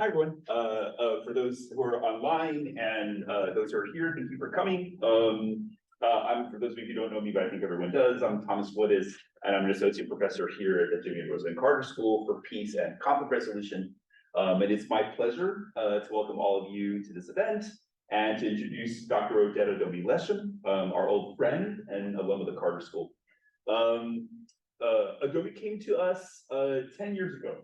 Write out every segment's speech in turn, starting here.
Hi, everyone. For those who are online and those who are here, thank you for coming. For those of you who don't know me, but I think everyone does, I'm Thomas Woodis, and I'm an associate professor here at the Jimmy Rosen Carter School for Peace and Conflict Resolution. And it's my pleasure to welcome all of you to this event and to introduce Dr. Oded Adomi Lesham, our old friend and alum of the Carter School. Adomi came to us 10 years ago.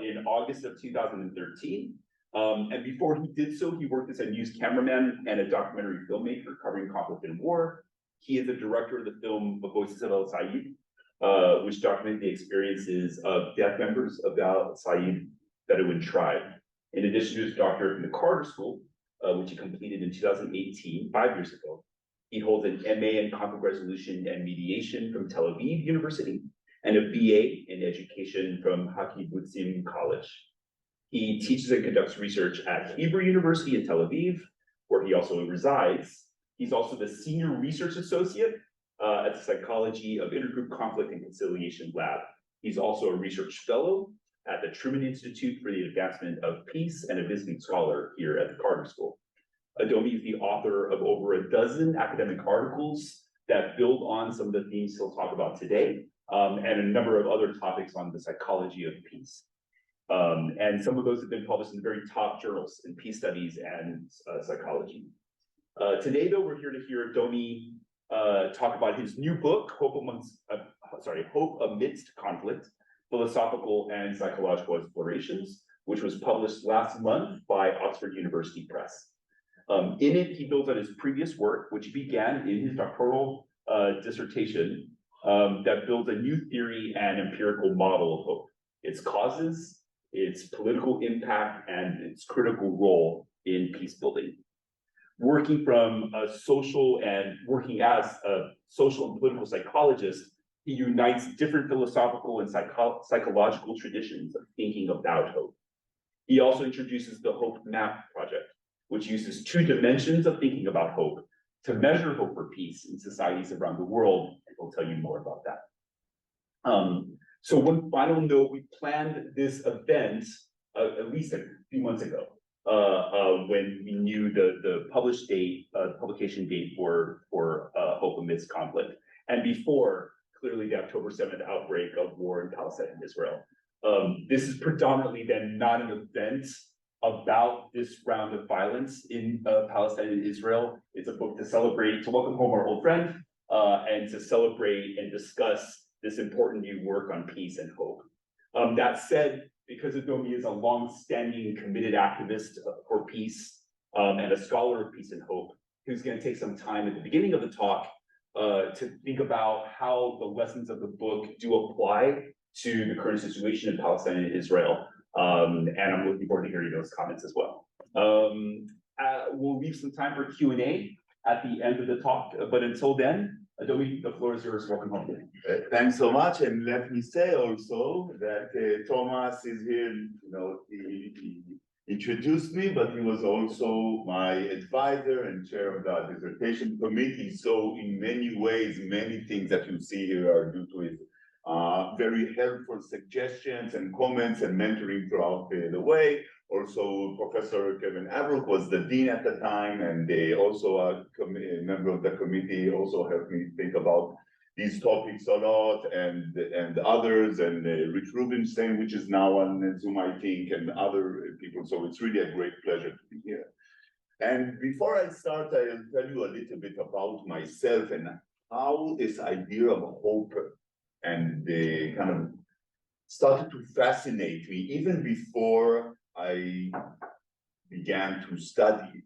In August of 2013. And before he did so, he worked as a news cameraman and a documentary filmmaker covering conflict and war. He is the director of the film The Voices of El Sayed, which documented the experiences of deaf members of the Al Sayed Bedouin tribe. In addition to his doctorate from the Carter School, which he completed in 2018, 5 years ago, he holds an MA in conflict resolution and mediation from Tel Aviv University, and a BA in education from Hakibutzim College. He teaches and conducts research at Hebrew University in Tel Aviv, where he also resides. He's also the Senior Research Associate at the Psychology of Intergroup Conflict and Conciliation Lab. He's also a research fellow at the Truman Institute for the Advancement of Peace and a visiting scholar here at the Carter School. Adomi is the author of over a dozen academic articles that build on some of the themes he'll talk about today, and a number of other topics on the psychology of peace. And some of those have been published in the very top journals in peace studies and psychology. Today, though, we're here to hear Adomi talk about his new book, Hope Amidst Conflict, Philosophical and Psychological Explorations, which was published last month by Oxford University Press. In it, he builds on his previous work, which began in his doctoral dissertation, that builds a new theory and empirical model of hope, its causes, its political impact, and its critical role in peace building. Working as a social and political psychologist, he unites different philosophical and psychological traditions of thinking about hope. He also introduces the Hope Map project, which uses two dimensions of thinking about hope to measure hope for peace in societies around the world, and we'll tell you more about that. So one final note, we planned this event at least a few months ago, when we knew the publication date for Hope Amidst Conflict, and before, clearly, the October 7th outbreak of war in Palestine and Israel. This is predominantly then not an event about this round of violence in Palestine and Israel. It's a book to welcome home our old friend, and to celebrate and discuss this important new work on peace and hope. That said, because Adomi is a long-standing committed activist for peace, and a scholar of peace and hope, who's going to take some time at the beginning of the talk to think about how the lessons of the book do apply to the current situation in Palestine and Israel. And I'm looking forward to hearing those comments as well. We'll leave some time for Q&A at the end of the talk, but until then, Adomi, the floor is yours. Welcome home. Thanks so much, and let me say also that Thomas is here. He introduced me, but he was also my advisor and chair of the dissertation committee. So in many ways, many things that you see here are due to his very helpful suggestions and comments and mentoring throughout the way. Also, Professor Kevin Abruk was the dean at the time, and also a member of the committee also helped me think about these topics a lot, and others, and Rich Rubinstein, which is now on Zoom, I think, and other people. So it's really a great pleasure to be here. And before I start, I'll tell you a little bit about myself and how this idea of hope and kind of started to fascinate me even before I began to study it.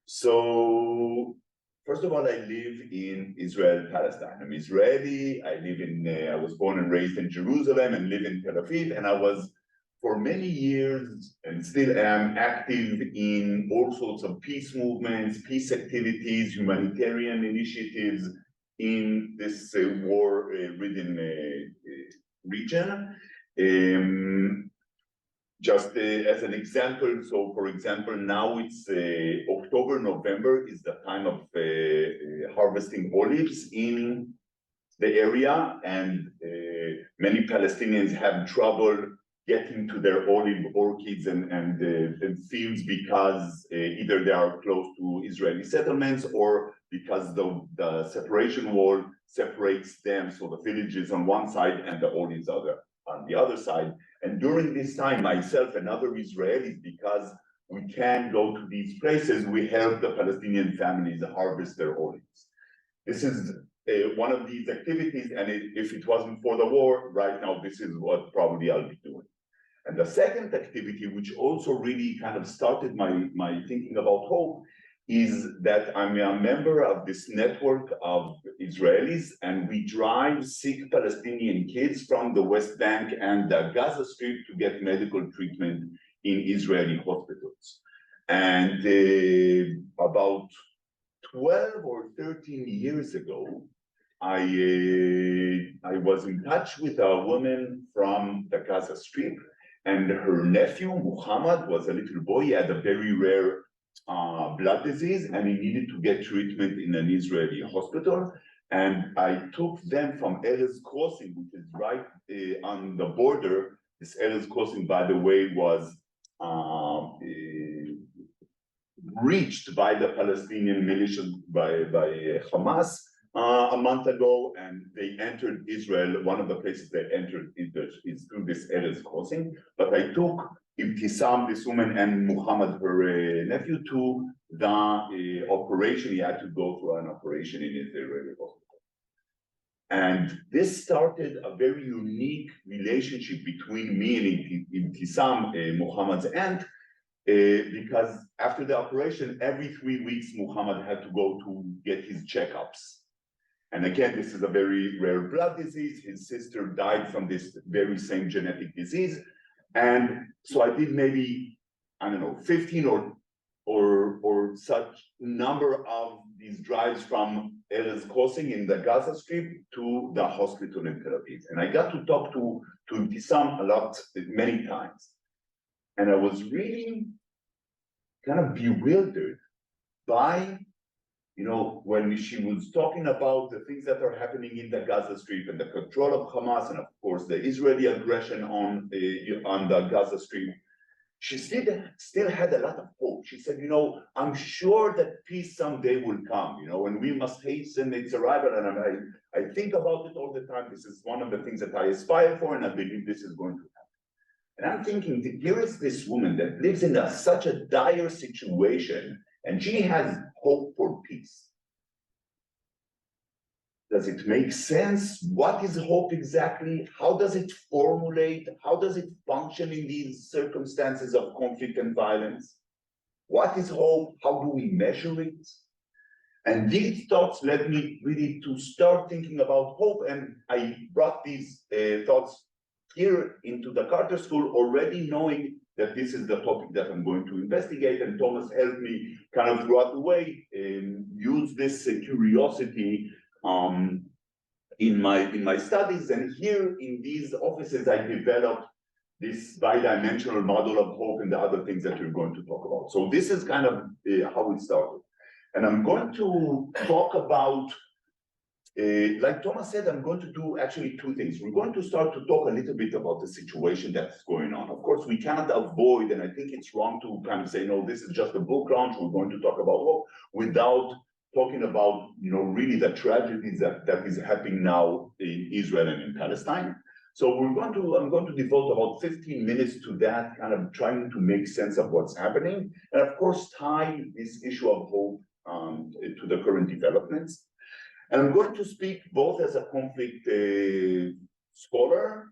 So first of all, I live in Israel, Palestine. I'm Israeli. I was born and raised in Jerusalem and live in Tel Aviv. And I was, for many years, and still am, active in all sorts of peace movements, peace activities, humanitarian initiatives in this war-ridden region. Just as an example, so for example, now it's October, November is the time of harvesting olives in the area, and many Palestinians have trouble getting to their olive orchards and fields because either they are close to Israeli settlements or because the separation wall separates them, so the villages on one side and the olives on the other side. And during this time, myself and other Israelis, because we can go to these places, we help the Palestinian families harvest their olives. This is one of these activities, and if it wasn't for the war, right now, this is what probably I'll be doing. And the second activity, which also really kind of started my thinking about hope, is that I'm a member of this network of Israelis, and we drive sick Palestinian kids from the West Bank and the Gaza Strip to get medical treatment in Israeli hospitals. And about 12 or 13 years ago, I was in touch with a woman from the Gaza Strip, and her nephew, Muhammad, was a little boy. He had a very rare blood disease, and he needed to get treatment in an Israeli hospital. And I took them from Erez Crossing, which is right on the border. This Erez Crossing, by the way, was reached by the Palestinian militias, by Hamas a month ago, and they entered Israel. One of the places they entered is through this Erez Crossing. But I took Ibtisam, this woman, and Muhammad, her nephew, to the operation. He had to go through an operation in Israeli hospital. And this started a very unique relationship between me and Ibtisam, Muhammad's aunt, because after the operation, every 3 weeks, Muhammad had to go to get his checkups. And again, this is a very rare blood disease. His sister died from this very same genetic disease. And so I did maybe, I don't know, 15 or such number of these drives from Erez Crossing in the Gaza Strip to the hospital in Tel Aviv. And I got to talk to Ibtisam a lot, many times. And I was really kind of bewildered by, you know, when she was talking about the things that are happening in the Gaza Strip and the control of Hamas, and of course the Israeli aggression on the Gaza Strip, she still had a lot of hope. She said, you know, I'm sure that peace someday will come, you know, and we must hasten its arrival. And I think about it all the time. This is one of the things that I aspire for, and I believe this is going to happen. And I'm thinking, here is this woman that lives in such a dire situation, and she has hope for peace. Does it make sense? What is hope exactly? How does it formulate? How does it function in these circumstances of conflict and violence? What is hope? How do we measure it? And these thoughts led me really to start thinking about hope. And I brought these thoughts here into the Carter School, already knowing that this is the topic that I'm going to investigate. And Thomas helped me kind of throughout the way use this curiosity in my studies. And here in these offices, I developed this bidimensional model of hope and the other things that we're going to talk about. So this is kind of how it started. And I'm going to talk about, like Thomas said, I'm going to do actually two things. We're going to start to talk a little bit about the situation that's going on. Of course, we cannot avoid, and I think it's wrong to kind of say, no, this is just a book launch, we're going to talk about hope, without talking about, you know, really the tragedies that is happening now in Israel and in Palestine. So I'm going to devote about 15 minutes to that, kind of trying to make sense of what's happening, and of course tie this issue of hope to the current developments. And I'm going to speak both as a conflict scholar,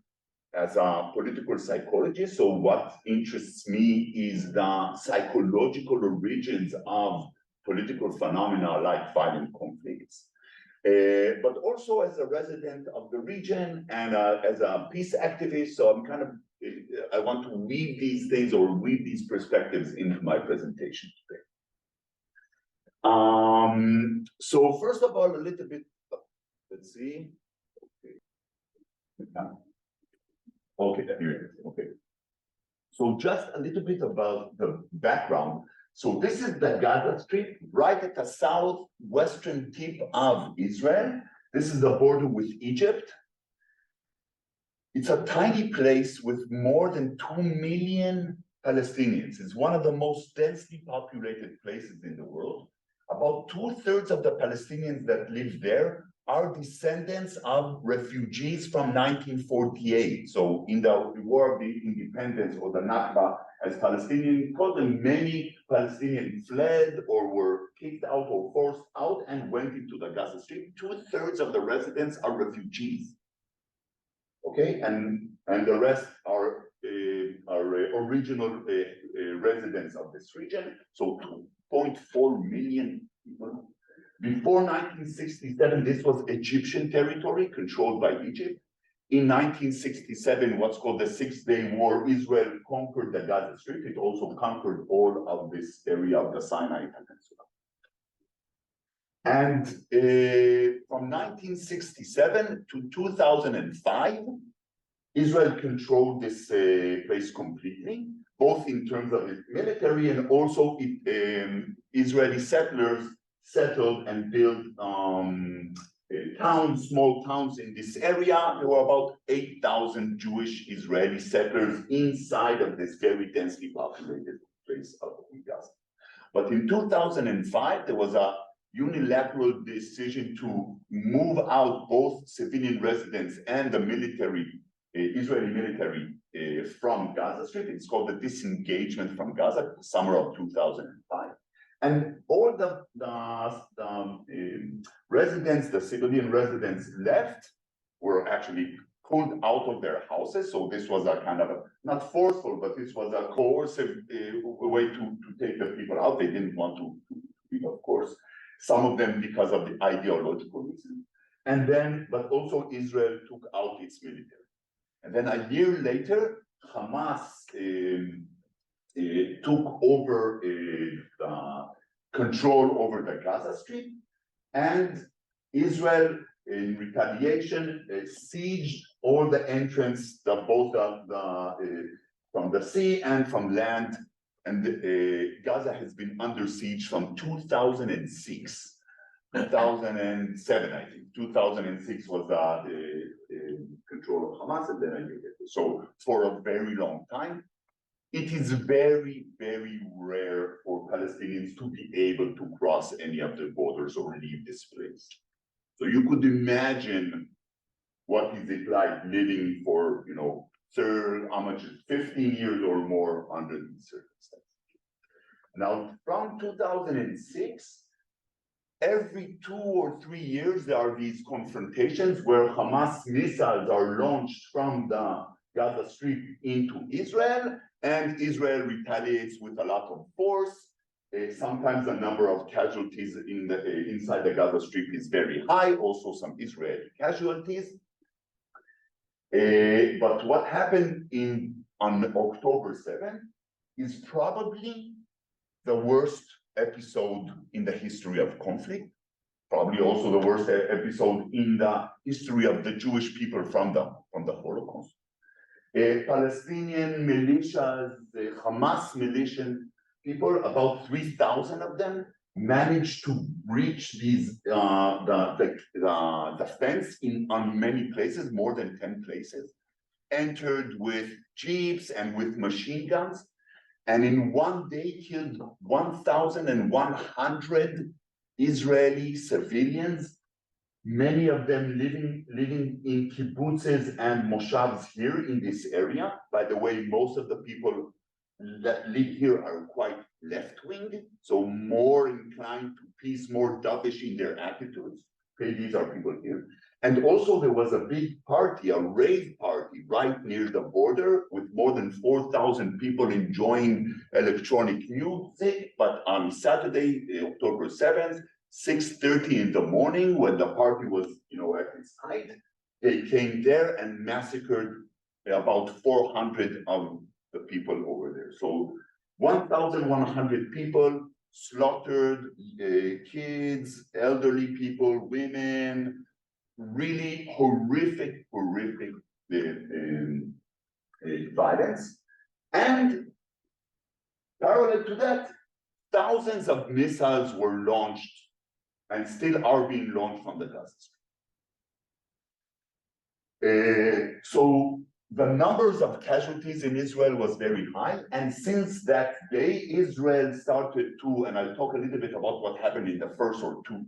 as a political psychologist. So what interests me is the psychological origins of political phenomena like violent conflicts, but also as a resident of the region and as a peace activist. So I'm kind of, I want to weave these things or weave these perspectives into my presentation today. So first of all, a little bit, let's see. Okay, here it is. Okay. So just a little bit about the background. So this is the Gaza Strip, right at the southwestern tip of Israel. This is the border with Egypt. It's a tiny place with more than 2 million Palestinians. It's one of the most densely populated places in the world. About 2/3 of the Palestinians that live there are descendants of refugees from 1948. So in the War of the Independence, or the Nakba, as Palestinians call them, many Palestinians fled or were kicked out or forced out and went into the Gaza Strip. 2/3 of the residents are refugees. Okay, and the rest are original residents of this region. So 2.4 million people. Before 1967, this was Egyptian territory controlled by Egypt. In 1967, what's called the Six-Day War, Israel conquered the Gaza Strip. It also conquered all of this area of the Sinai Peninsula. And from 1967 to 2005, Israel controlled this place completely, both in terms of its military and also Israeli settlers settled and built towns, small towns in this area. There were about 8,000 Jewish Israeli settlers inside of this very densely populated place of Gaza. But in 2005, there was a unilateral decision to move out both civilian residents and the military, Israeli military from Gaza Strip. It's called the disengagement from Gaza, summer of 2005. And all the residents, the civilian residents left, were actually pulled out of their houses. So this was a kind of, not forceful, but this was a coercive way to take the people out. They didn't want to, of course, some of them because of the ideological reason. And then, but also Israel took out its military. And then a year later, Hamas took over control over the Gaza Strip, and Israel, in retaliation, sieged all the entrance, both from the sea and from land. And Gaza has been under siege from 2006, 2007, I think. 2006 was control of Hamas, and then I did it. So for a very long time, it is very, very rare for Palestinians to be able to cross any of the borders or leave this place. So you could imagine what is it like living for, 15 years or more under these circumstances. Now, from 2006, every 2 or 3 years, there are these confrontations where Hamas missiles are launched from the Gaza Strip into Israel, and Israel retaliates with a lot of force. Sometimes the number of casualties inside the Gaza Strip is very high, also some Israeli casualties. But what happened on October 7th is probably the worst episode in the history of conflict, probably also the worst episode in the history of the Jewish people from the Holocaust. Palestinian militias, Hamas militia people, about 3,000 of them, managed to breach these the fence on many places, more than 10 places, entered with jeeps and with machine guns, and in one day killed 1,100 Israeli civilians, many of them living in kibbutzes and moshavs here in this area. By the way, most of the people that live here are quite left-wing, so more inclined to peace, more dovish in their attitudes. Okay, these are people here. And also there was a big party, a rave party right near the border with more than 4,000 people enjoying electronic music. But on Saturday, October 7th, 6:30 in the morning, when the party was, at its height, they came there and massacred about 400 of the people over there. So 1,100 people slaughtered, kids, elderly people, women, really horrific violence. And parallel to that, thousands of missiles were launched and still are being launched from the Gaza Strip. So the numbers of casualties in Israel was very high, and since that day, Israel started to, and I'll talk a little bit about what happened in the first 2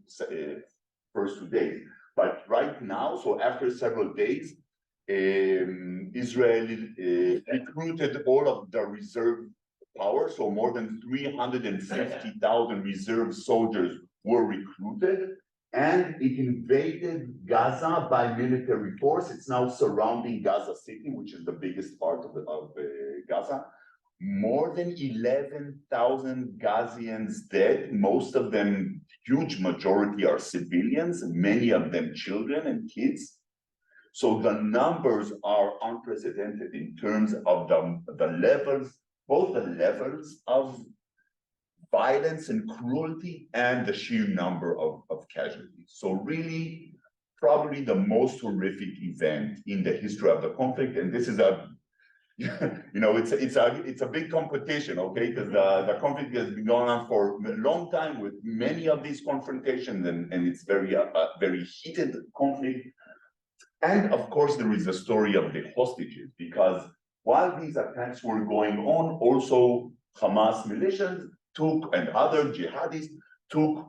days. But right now, so after several days, Israel recruited all of the reserve power, so more than 350,000 reserve soldiers were recruited, and it invaded Gaza by military force. It's now surrounding Gaza City, which is the biggest part of Gaza. More than 11,000 Gazians dead, most of them, huge majority are civilians, many of them children and kids. So the numbers are unprecedented in terms of the levels, both the levels of violence and cruelty and the sheer number of casualties. So really, probably the most horrific event in the history of the conflict. And this is it's a big competition, okay? Because the conflict has been going on for a long time with many of these confrontations, and it's very heated conflict. And of course, there is a story of the hostages, because while these attacks were going on, also Hamas militias took, and other jihadists took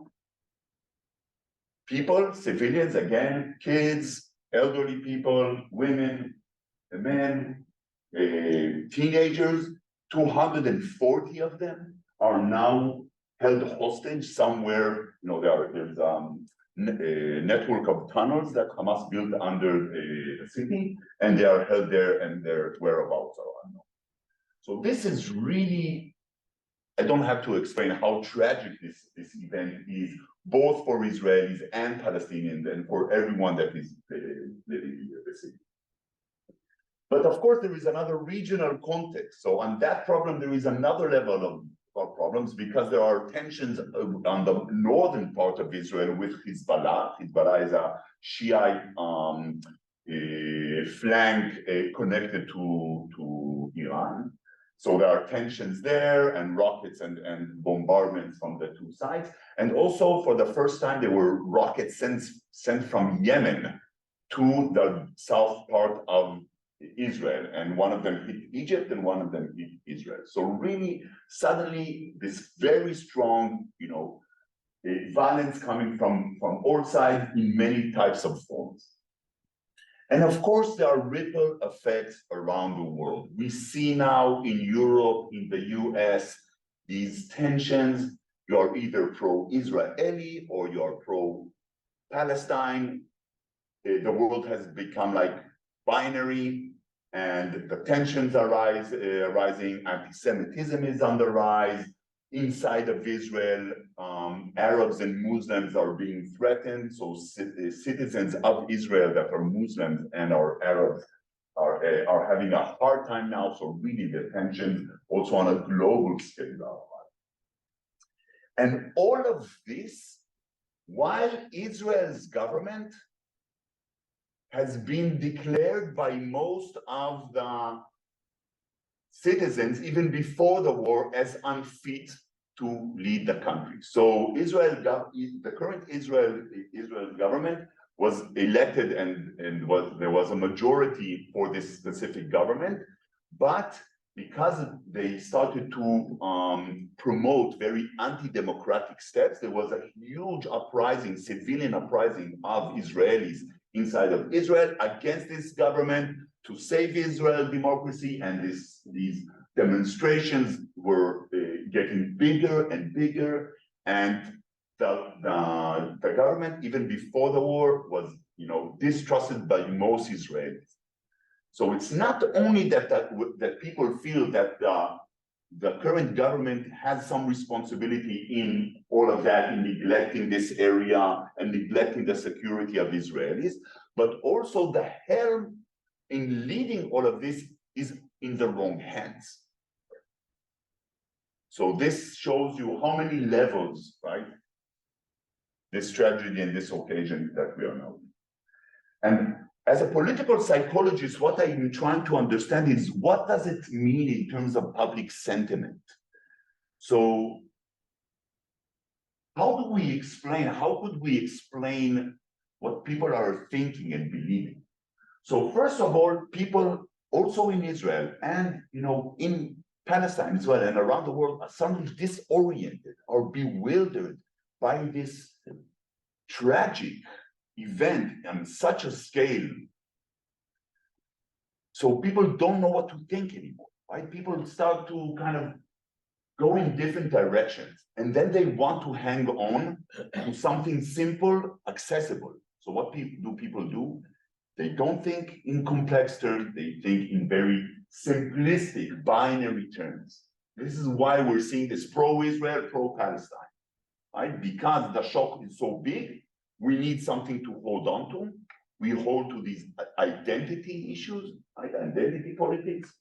people, civilians, again, kids, elderly people, women, men, teenagers. 240 of them are now held hostage somewhere. There's a network of tunnels that Hamas built under the city, and they are held there, and their whereabouts are unknown. So this is really, I don't have to explain how tragic this event is, both for Israelis and Palestinians, and for everyone that is living in the city. But of course, there is another regional context. So on that problem, there is another level of problems, because there are tensions on the northern part of Israel with Hezbollah. Hezbollah is a Shiite flank connected to Iran. So there are tensions there, and rockets and bombardments from the two sides. And also, for the first time, there were rockets sent from Yemen to the south part of Israel, and one of them hit Egypt and one of them hit Israel. So really, suddenly, this very strong, violence coming from all sides in many types of forms. And of course, there are ripple effects around the world. We see now in Europe, in the US, these tensions. You're either pro-Israeli or you're pro-Palestine. The world has become like binary, and the tensions are rising. Anti-Semitism is on the rise. Inside of Israel, Arabs and Muslims are being threatened. So citizens of Israel that are Muslims and are Arabs are having a hard time now. So really, the tensions also on a global scale. And all of this, while Israel's government has been declared by most of the citizens, even before the war, as unfit to lead the country. So the current Israel government was elected, and there was a majority for this specific government, but because they started to promote very anti-democratic steps, there was a huge uprising, civilian uprising of Israelis inside of Israel against this government to save Israel democracy, and these demonstrations were getting bigger and bigger, and the government, even before the war, was distrusted by most Israelis. So it's not only that people feel that the current government has some responsibility in all of that, in neglecting this area and neglecting the security of Israelis, but also the helm in leading all of this is in the wrong hands. So this shows you how many levels, right? This tragedy and this occasion that we are now in. And as a political psychologist, what I'm trying to understand is, what does it mean in terms of public sentiment? So how could we explain what people are thinking and believing? So first of all, people also in Israel and in Palestine as well and around the world are suddenly disoriented or bewildered by this tragic event on such a scale. So people don't know what to think anymore, right? People start to kind of go in different directions, and then they want to hang on to something simple, accessible. So what people do? They don't think in complex terms, they think in very simplistic binary terms. This is why we're seeing this pro-Israel, pro-Palestine, right? Because the shock is so big, we need something to hold on to. We hold to these identity issues, right? Identity politics,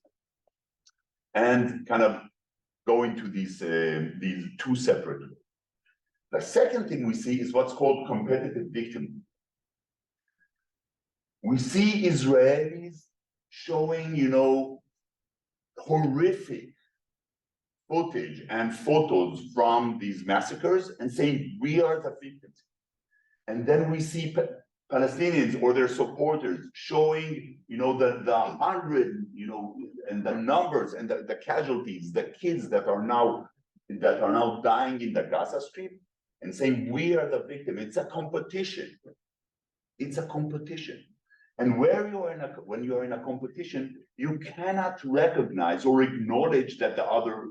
and kind of go into these two separate ways. The second thing we see is what's called competitive victim. We see Israelis showing, horrific footage and photos from these massacres and saying, we are the victims. And then we see Palestinians or their supporters showing, the hundred, and the numbers and the casualties, the kids that are now dying in the Gaza Strip, and saying we are the victim. It's a competition. It's a competition. And when you are in a competition, you cannot recognize or acknowledge that the other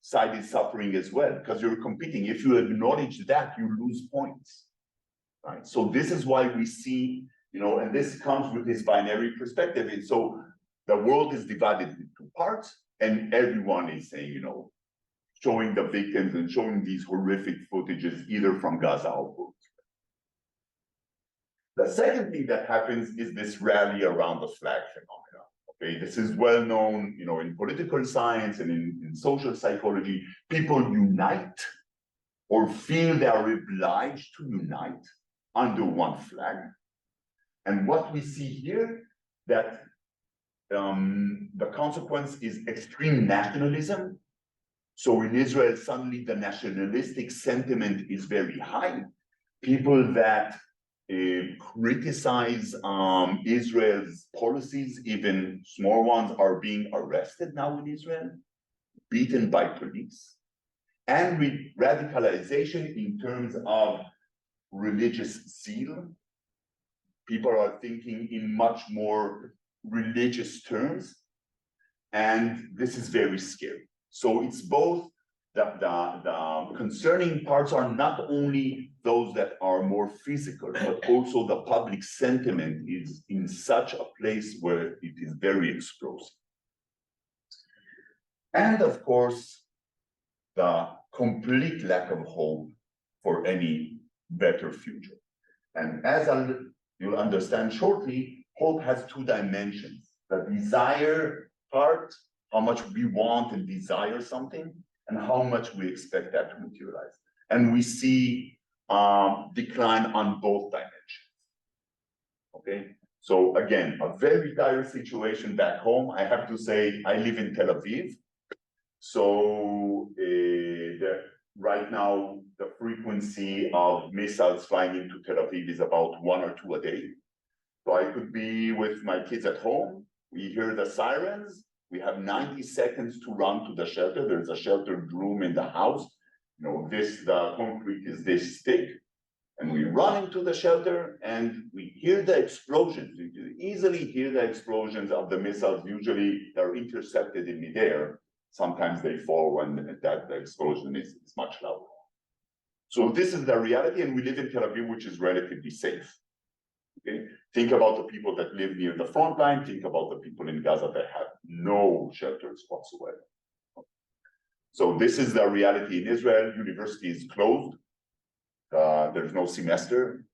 side is suffering as well, because you're competing. If you acknowledge that, you lose points. Right. So this is why we see, and this comes with this binary perspective. And so the world is divided into parts, and everyone is saying, showing the victims and showing these horrific footages, either from Gaza or both. The second thing that happens is this rally around the flag phenomenon. Okay, this is well known, in political science and in social psychology. People unite or feel they are obliged to unite under one flag. And what we see here, that the consequence is extreme nationalism. So in Israel, suddenly the nationalistic sentiment is very high. People that criticize Israel's policies, even small ones, are being arrested now in Israel, beaten by police, and with radicalization in terms of religious zeal. People are thinking in much more religious terms, and this is very scary. So it's both the concerning parts are not only those that are more physical, but also the public sentiment is in such a place where it is very explosive. And of course, the complete lack of hope for any better future. And as you'll understand shortly, hope has two dimensions. The desire part, how much we want and desire something, and how much we expect that to materialize. And we see decline on both dimensions. Okay, so again, a very dire situation back home. I have to say, I live in Tel Aviv. So right now, the frequency of missiles flying into Tel Aviv is about 1 or 2 a day. So I could be with my kids at home. We hear the sirens. We have 90 seconds to run to the shelter. There's a sheltered room in the house. The concrete is this thick. And we run into the shelter and we hear the explosions. We can easily hear the explosions of the missiles. Usually they're intercepted in midair. Sometimes they fall when the explosion is much louder. So this is the reality, and we live in Tel Aviv, which is relatively safe. Okay? Think about the people that live near the front line. Think about the people in Gaza that have no shelters whatsoever. So this is the reality in Israel. University is closed. There's no semester.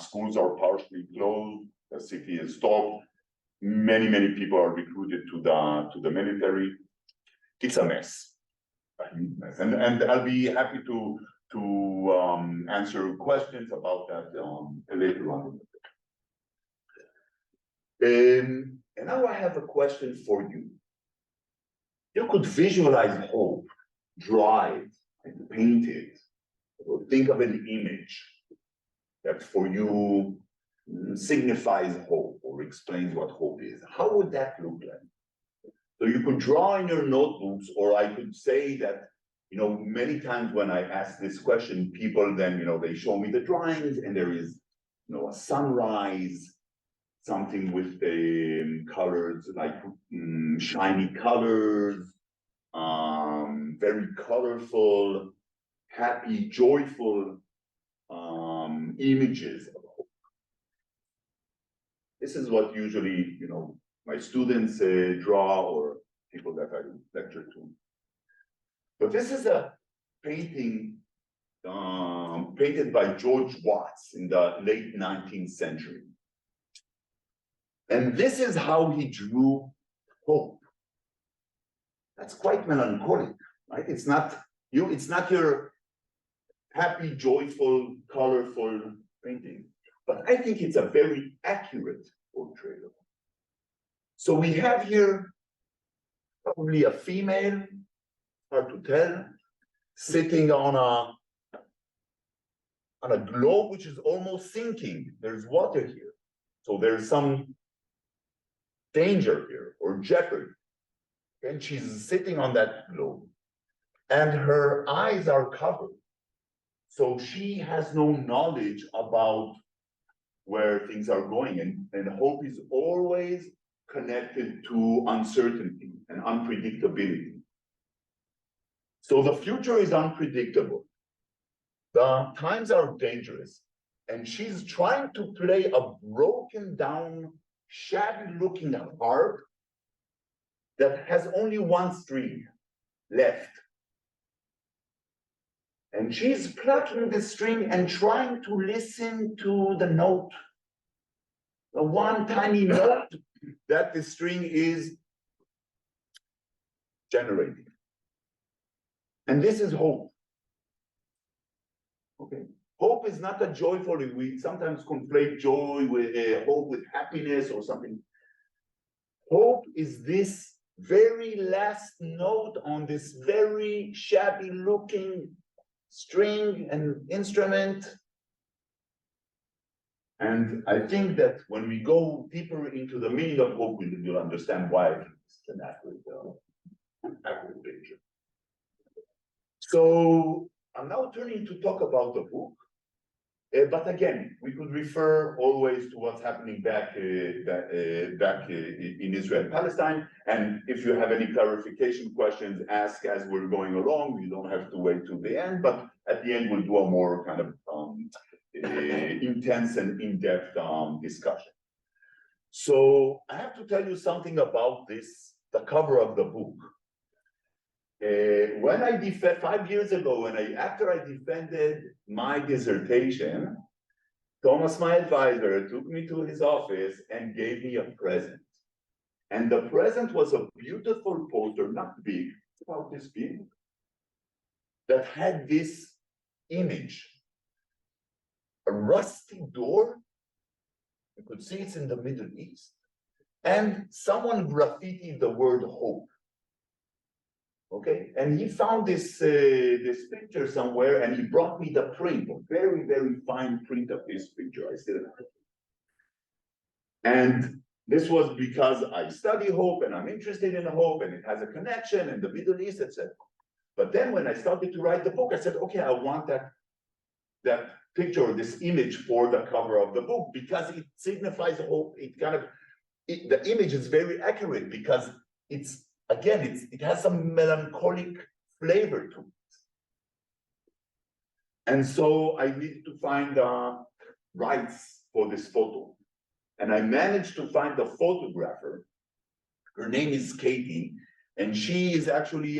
Schools are partially closed. The city is stopped. Many people are recruited to the military. It's a mess. And I'll be happy to answer questions about that later on. And now I have a question for you. You could visualize hope, draw it, and paint it, or think of an image that for you signifies hope or explains what hope is. How would that look like? So you could draw in your notebooks, or I could say that, many times when I ask this question, people then, they show me the drawings and there is, a sunrise, something with the colors, like shiny colors, very colorful, happy, joyful images of hope. This is what usually, my students draw, or people that I lecture to. But this is a painting painted by George Watts in the late 19th century. And this is how he drew hope. That's quite melancholic, right? It's not your happy, joyful, colorful painting. But I think it's a very accurate portrayal. So we have here probably a female, hard to tell, sitting on a globe which is almost sinking. There's water here. So there's some danger here or jeopardy. And she's sitting on that globe. And her eyes are covered. So she has no knowledge about where things are going. And hope is always connected to uncertainty and unpredictability. So the future is unpredictable. The times are dangerous. And she's trying to play a broken down, shabby looking harp that has only one string left. And she's plucking the string and trying to listen to the note, the one tiny note that the string is generating. And this is hope. Okay. Hope is not a joyful, we sometimes conflate joy with hope with happiness or something. Hope is this very last note on this very shabby looking string and instrument. And I think that when we go deeper into the meaning of hope, you'll understand why it's an accurate picture. So I'm now turning to talk about the book. But again, we could refer always to what's happening back in Israel and Palestine. And if you have any clarification questions, ask as we're going along. You don't have to wait till the end, but at the end, we'll do a more kind of intense and in-depth discussion. So I have to tell you something about this, the cover of the book. When I 5 years ago, after I defended my dissertation, Thomas, my advisor, took me to his office and gave me a present. And the present was a beautiful poster, not big, about this big, that had this image, a rusty door. You could see it's in the Middle East. And someone graffitied the word hope. Okay, and he found this picture somewhere, and he brought me the print, a very, very fine print of this picture. I still have it. And this was because I study hope, and I'm interested in hope, and it has a connection in the Middle East, etc. But then when I started to write the book, I said, okay, I want that picture, this image for the cover of the book, because it signifies hope. The image is very accurate because it has some melancholic flavor to it. And so I needed to find rights for this photo. And I managed to find the photographer. Her name is Katie, and she is actually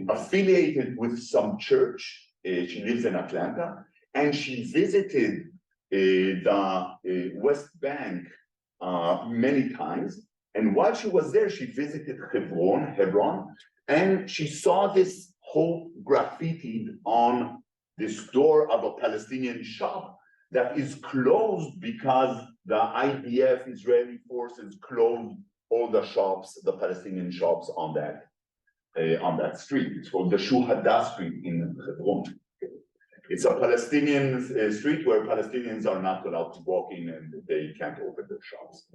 affiliated with some church. She lives in Atlanta, and she visited the West Bank many times. And while she was there, she visited Hebron, and she saw this hope graffitied on this door of a Palestinian shop that is closed because the IDF, Israeli forces, closed all the shops, the Palestinian shops on that street. It's called the Shuhada Street in Hebron. It's a Palestinian street where Palestinians are not allowed to walk in and they can't open their shops.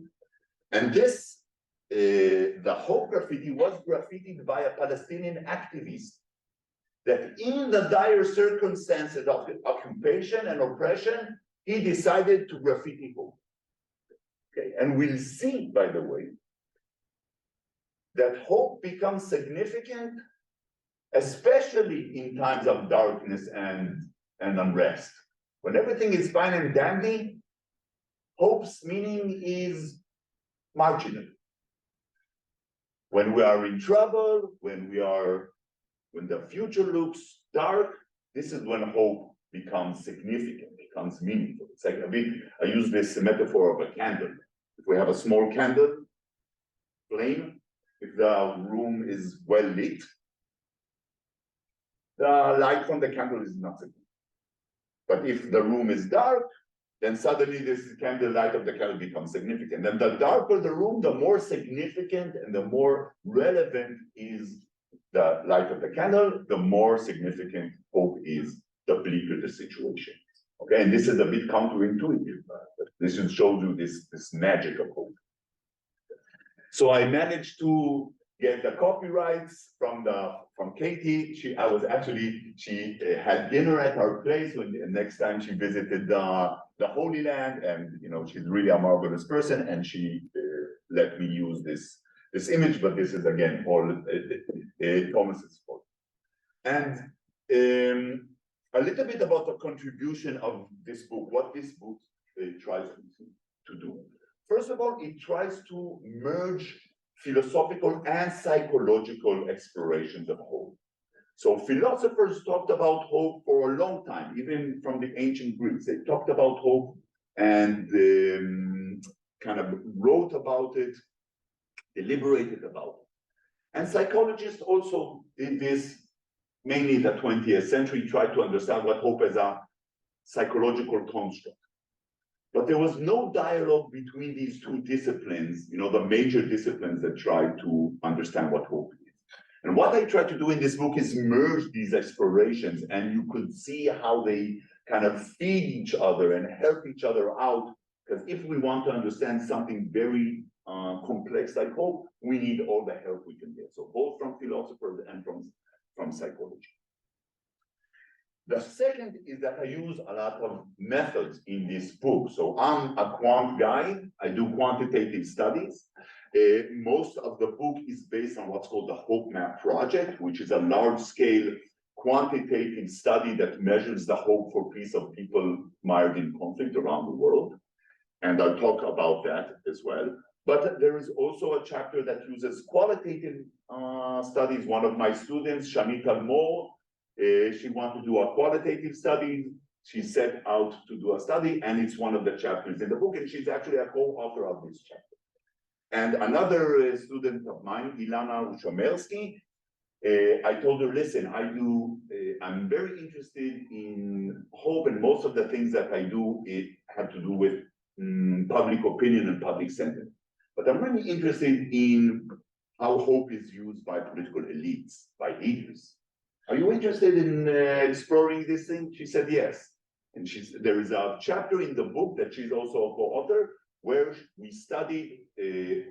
And this, the Hope graffiti was graffitied by a Palestinian activist that in the dire circumstances of occupation and oppression, he decided to graffiti Hope. Okay, and we'll see, by the way, that hope becomes significant, especially in times of darkness and unrest. When everything is fine and dandy, hope's meaning is marginal. When we are in trouble, when the future looks dark, this is when hope becomes significant, becomes meaningful. It's like I use this metaphor of a candle. If we have a small candle flame, if the room is well lit, the light from the candle is not significant. But if the room is dark, then suddenly this candle light of the candle becomes significant. And the darker the room, the more significant and the more relevant is the light of the candle, the more significant hope is, the bleaker the situation. Okay, and this is a bit counterintuitive, but this just shows you this magic of hope. So I managed to get the copyrights from Katie. She had dinner at our place when next time she visited the Holy Land, and she's really a marvelous person, and she let me use this image. But this is again all Thomas's fault. And a little bit about the contribution of this book. What this book tries to do. First of all, it tries to merge philosophical and psychological explorations of hope. So philosophers talked about hope for a long time, even from the ancient Greeks. They talked about hope and kind of wrote about it, deliberated about it. And psychologists also did this, mainly in the 20th century, tried to understand what hope as a psychological construct. But there was no dialogue between these two disciplines, the major disciplines that try to understand what hope is. And what I try to do in this book is merge these explorations, and you could see how they kind of feed each other and help each other out. Because if we want to understand something very complex like hope, we need all the help we can get. So both from philosophers and from psychology. The second is that I use a lot of methods in this book. So I'm a quant guy. I do quantitative studies. Most of the book is based on what's called the Hope Map Project, which is a large-scale quantitative study that measures the hope for peace of people mired in conflict around the world. And I'll talk about that as well. But there is also a chapter that uses qualitative studies. One of my students, Shamit Almor, she wanted to do a qualitative study. She set out to do a study, and it's one of the chapters in the book, and she's actually a co-author of this chapter. And another student of mine, Ilana Ushomersky, I told her, listen, I'm very interested in hope, and most of the things that I do, it have to do with public opinion and public sentiment. But I'm really interested in how hope is used by political elites, by leaders. Are you interested in exploring this thing? She said yes. And there is a chapter in the book that she's also a co-author where we studied the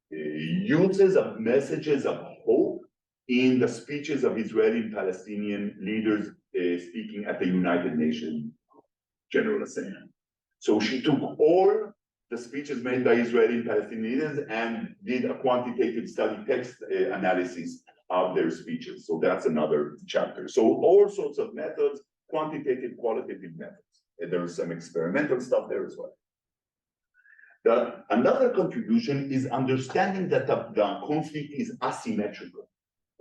uses of messages of hope in the speeches of Israeli and Palestinian leaders speaking at the United Nations General Assembly. So she took all the speeches made by Israeli and Palestinian leaders and did a quantitative study, text analysis of their speeches. So that's another chapter. So all sorts of methods, quantitative, qualitative methods. And there is some experimental stuff there as well. Another contribution is understanding that the conflict is asymmetrical,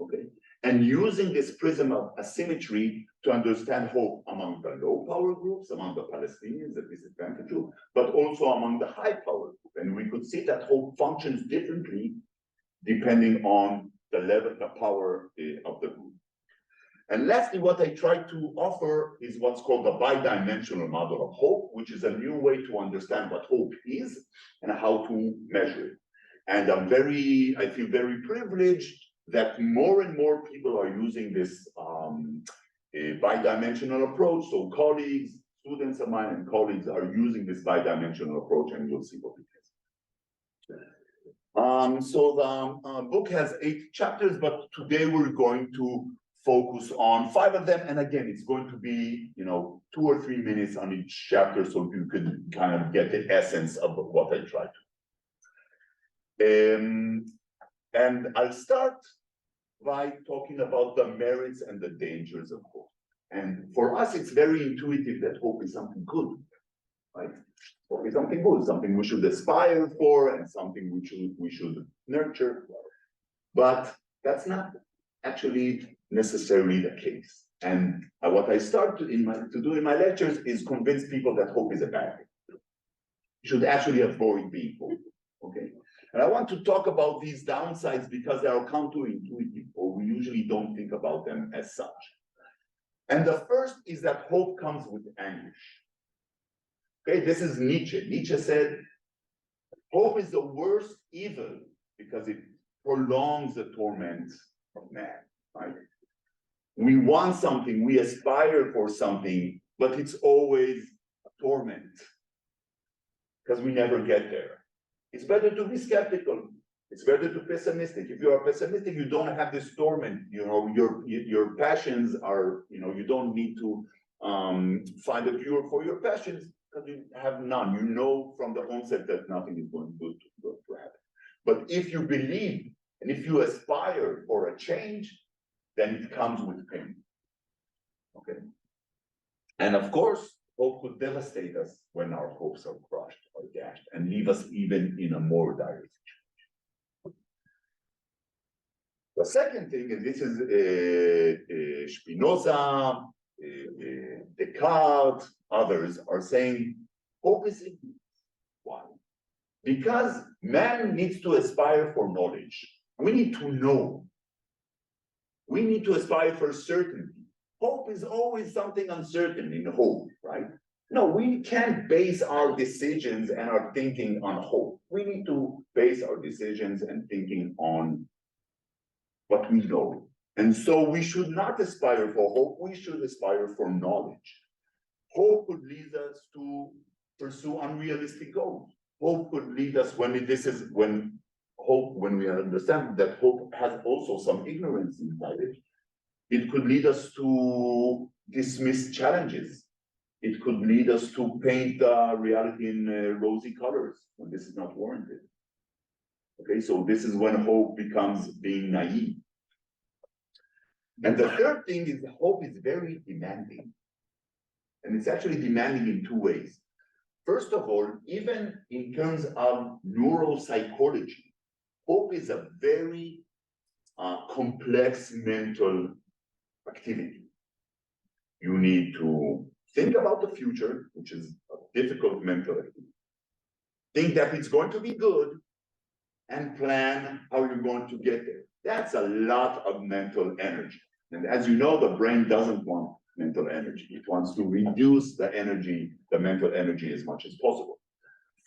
okay? And using this prism of asymmetry to understand hope among the low power groups, among the Palestinians, the disadvantaged group, but also among the high power group. And we could see that hope functions differently depending on the level, the power of the group. And lastly, what I try to offer is what's called the bidimensional model of hope, which is a new way to understand what hope is and how to measure it. And I feel very privileged that more and more people are using this a bidimensional approach. So colleagues, students of mine and colleagues are using this bidimensional approach, and you'll see what it is. So the book has 8 chapters, but today we're going to focus on 5 of them. And again, it's going to be, 2 or 3 minutes on each chapter, so you can kind of get the essence of what I tried to. And I'll start by talking about the merits and the dangers of hope. And for us, it's very intuitive that hope is something good, right? Hope is something good, something we should aspire for, and something we should nurture. But that's not actually necessarily the case. And what I start to do in my lectures is convince people that hope is a bad thing. You should actually avoid being hopeful, okay? And I want to talk about these downsides because they are counterintuitive, or we usually don't think about them as such. And the first is that hope comes with anguish. Okay, this is Nietzsche. Nietzsche said, hope is the worst evil because it prolongs the torment of man, right? We want something, we aspire for something, but it's always a torment because we never get there. It's better to be skeptical. It's better to be pessimistic. If you are pessimistic, you don't have this torment. Your passions are, you don't need to find a cure for your passions because you have none. You know from the onset that nothing is going to happen. But if you believe and if you aspire for a change, then it comes with pain. Okay. And of course, hope could devastate us when our hopes are crushed or dashed and leave us even in a more dire situation. The second thing, and this is Spinoza, Descartes, others are saying hope is ignorance. Why? Because man needs to aspire for knowledge. We need to know. We need to aspire for certainty. Hope is always something uncertain in hope, right? No, we can't base our decisions and our thinking on hope. We need to base our decisions and thinking on what we know. And so we should not aspire for hope, we should aspire for knowledge. Hope could lead us to pursue unrealistic goals. Hope could lead us when we understand that hope has also some ignorance inside it. It could lead us to dismiss challenges. It could lead us to paint reality in rosy colors when this is not warranted. Okay, so this is when hope becomes being naive. And the third thing is hope is very demanding. And it's actually demanding in 2 ways. First of all, even in terms of neuropsychology, hope is a very complex mental activity. You need to think about the future, which is a difficult mental activity. Think that it's going to be good and plan how you're going to get there. That's a lot of mental energy. And as you know, the brain doesn't want mental energy. It wants to reduce the energy, the mental energy as much as possible.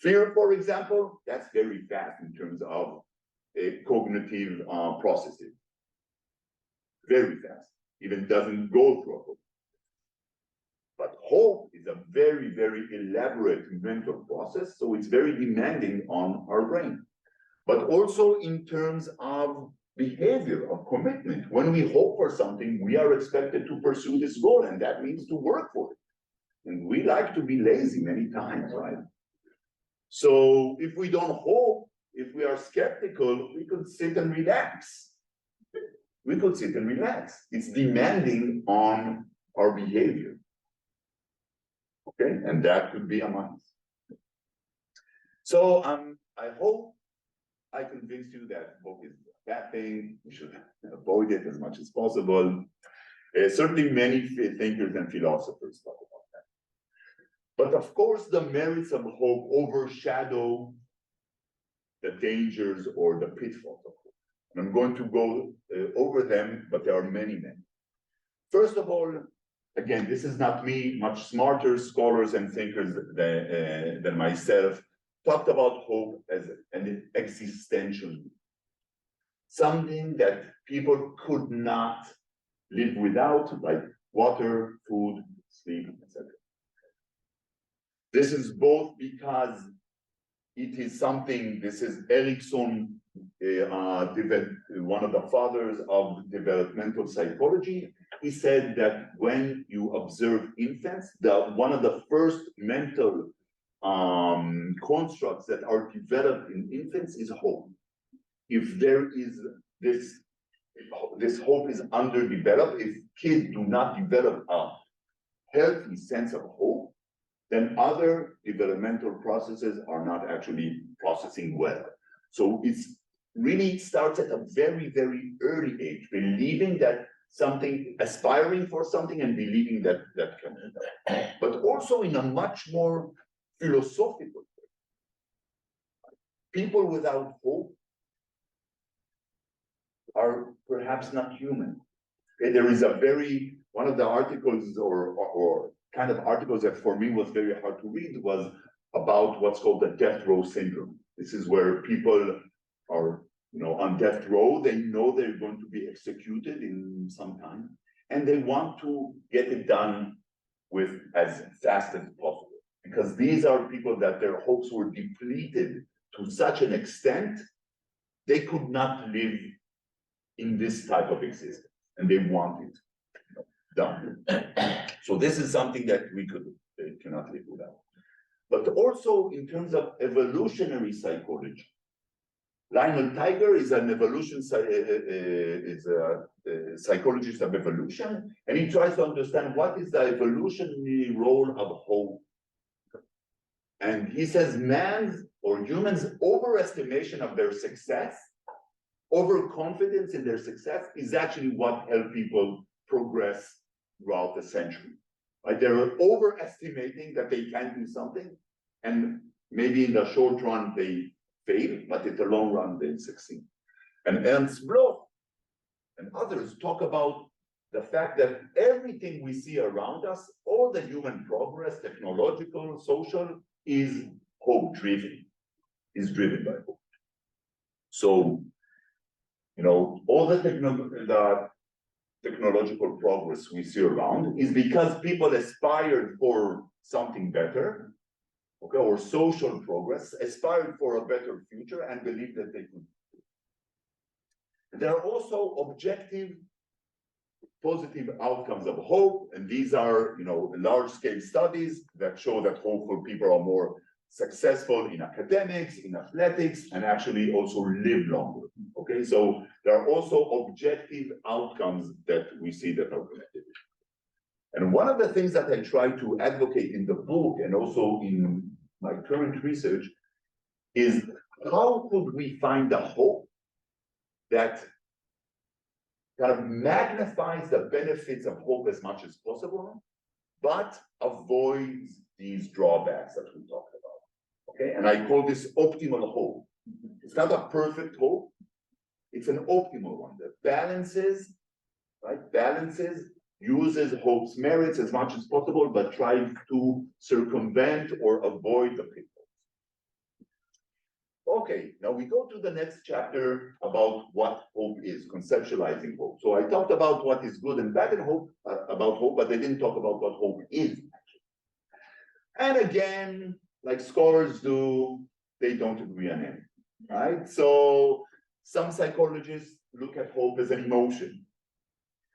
Fear, for example, that's very fast in terms of cognitive processing. Very fast. Even doesn't go through a hope. But hope is a very, very elaborate mental process, so it's very demanding on our brain. But also in terms of behavior, of commitment. When we hope for something, we are expected to pursue this goal, and that means to work for it. And we like to be lazy many times, right? So if we don't hope, if we are skeptical, we could sit and relax. We could sit and relax. It's demanding on our behavior. Okay, and that could be a minus. So I hope I convinced you that hope is a bad thing. We should avoid it as much as possible. Certainly many thinkers and philosophers talk about that. But of course, the merits of hope overshadow the dangers or the pitfalls of hope. And I'm going to go over them, but there are many, many. First of all, again, this is not me, much smarter scholars and thinkers than myself talked about hope as an existential need. Something that people could not live without, like water, food, sleep, etc. This is both because it is something, this is Erickson, one of the fathers of developmental psychology. He said that when you observe infants, one of the first mental constructs that are developed in infants is hope. If there is this hope is underdeveloped, if kids do not develop a healthy sense of hope, then other developmental processes are not actually processing well. So it's really starts at a very, very early age, believing that something, aspiring for something and believing that that can happen. But also in a much more philosophical way. People without hope are perhaps not human. Okay, there is one of the articles or kind of articles that for me was very hard to read was about what's called the death row syndrome. This is where people are, on death row, they know they're going to be executed in some time, and they want to get it done with as fast as possible. Because these are people that their hopes were depleted to such an extent, they could not live in this type of existence, and they want it done. So this is something that we cannot live without. But also in terms of evolutionary psychology, Lionel Tiger is an psychologist of evolution, and he tries to understand what is the evolutionary role of hope. And he says man's or humans' overestimation of their success, overconfidence in their success is actually what helped people progress throughout the century. Right? They're overestimating that they can do something, and maybe in the short run they fail, but in the long run they succeed. And Ernst Bloch and others talk about the fact that everything we see around us, all the human progress, technological, social, is hope-driven, is driven by hope. So, all the technological progress we see around is because people aspired for something better, okay, or social progress, aspired for a better future and believed that they could. There are also objective positive outcomes of hope, and these are, large-scale studies that show that hopeful people are more successful in academics, in athletics, and actually also live longer. Okay, so there are also objective outcomes that we see that are connected. And one of the things that I try to advocate in the book and also in my current research is how could we find the hope that kind of magnifies the benefits of hope as much as possible, but avoids these drawbacks that we talked about. Okay, and I call this optimal hope. It's not a perfect hope, it's an optimal one that balances, uses hope's merits as much as possible, but tries to circumvent or avoid the pitfalls. Okay, now we go to the next chapter about what hope is, conceptualizing hope. So I talked about what is good and bad in hope, about hope, but I didn't talk about what hope is actually. And again, like scholars do, they don't agree on anything, right? So some psychologists look at hope as an emotion.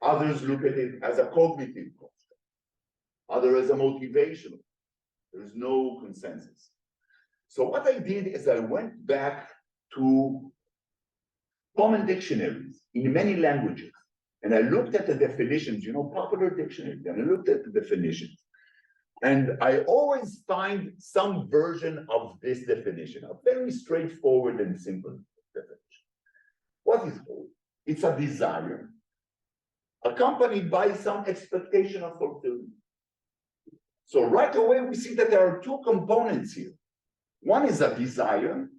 Others look at it as a cognitive construct. Others as a motivational. There's no consensus. So what I did is I went back to common dictionaries in many languages, and I looked at the definitions, popular dictionaries, and I looked at the definitions. And I always find some version of this definition, a very straightforward and simple definition. What is hope? It's a desire, accompanied by some expectation of fulfillment. So right away, we see that there are two components here. One is a desire,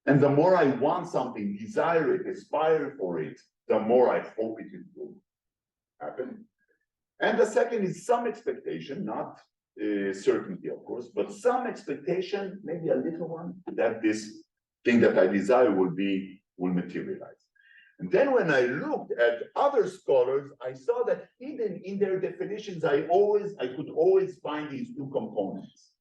and the more I want something, desire it, aspire for it, the more I hope it will happen. And the second is some expectation, not certainty, of course, but some expectation, maybe a little one, that this thing that I desire will materialize. And then when I looked at other scholars, I saw that hidden in their definitions, I could always find these two components.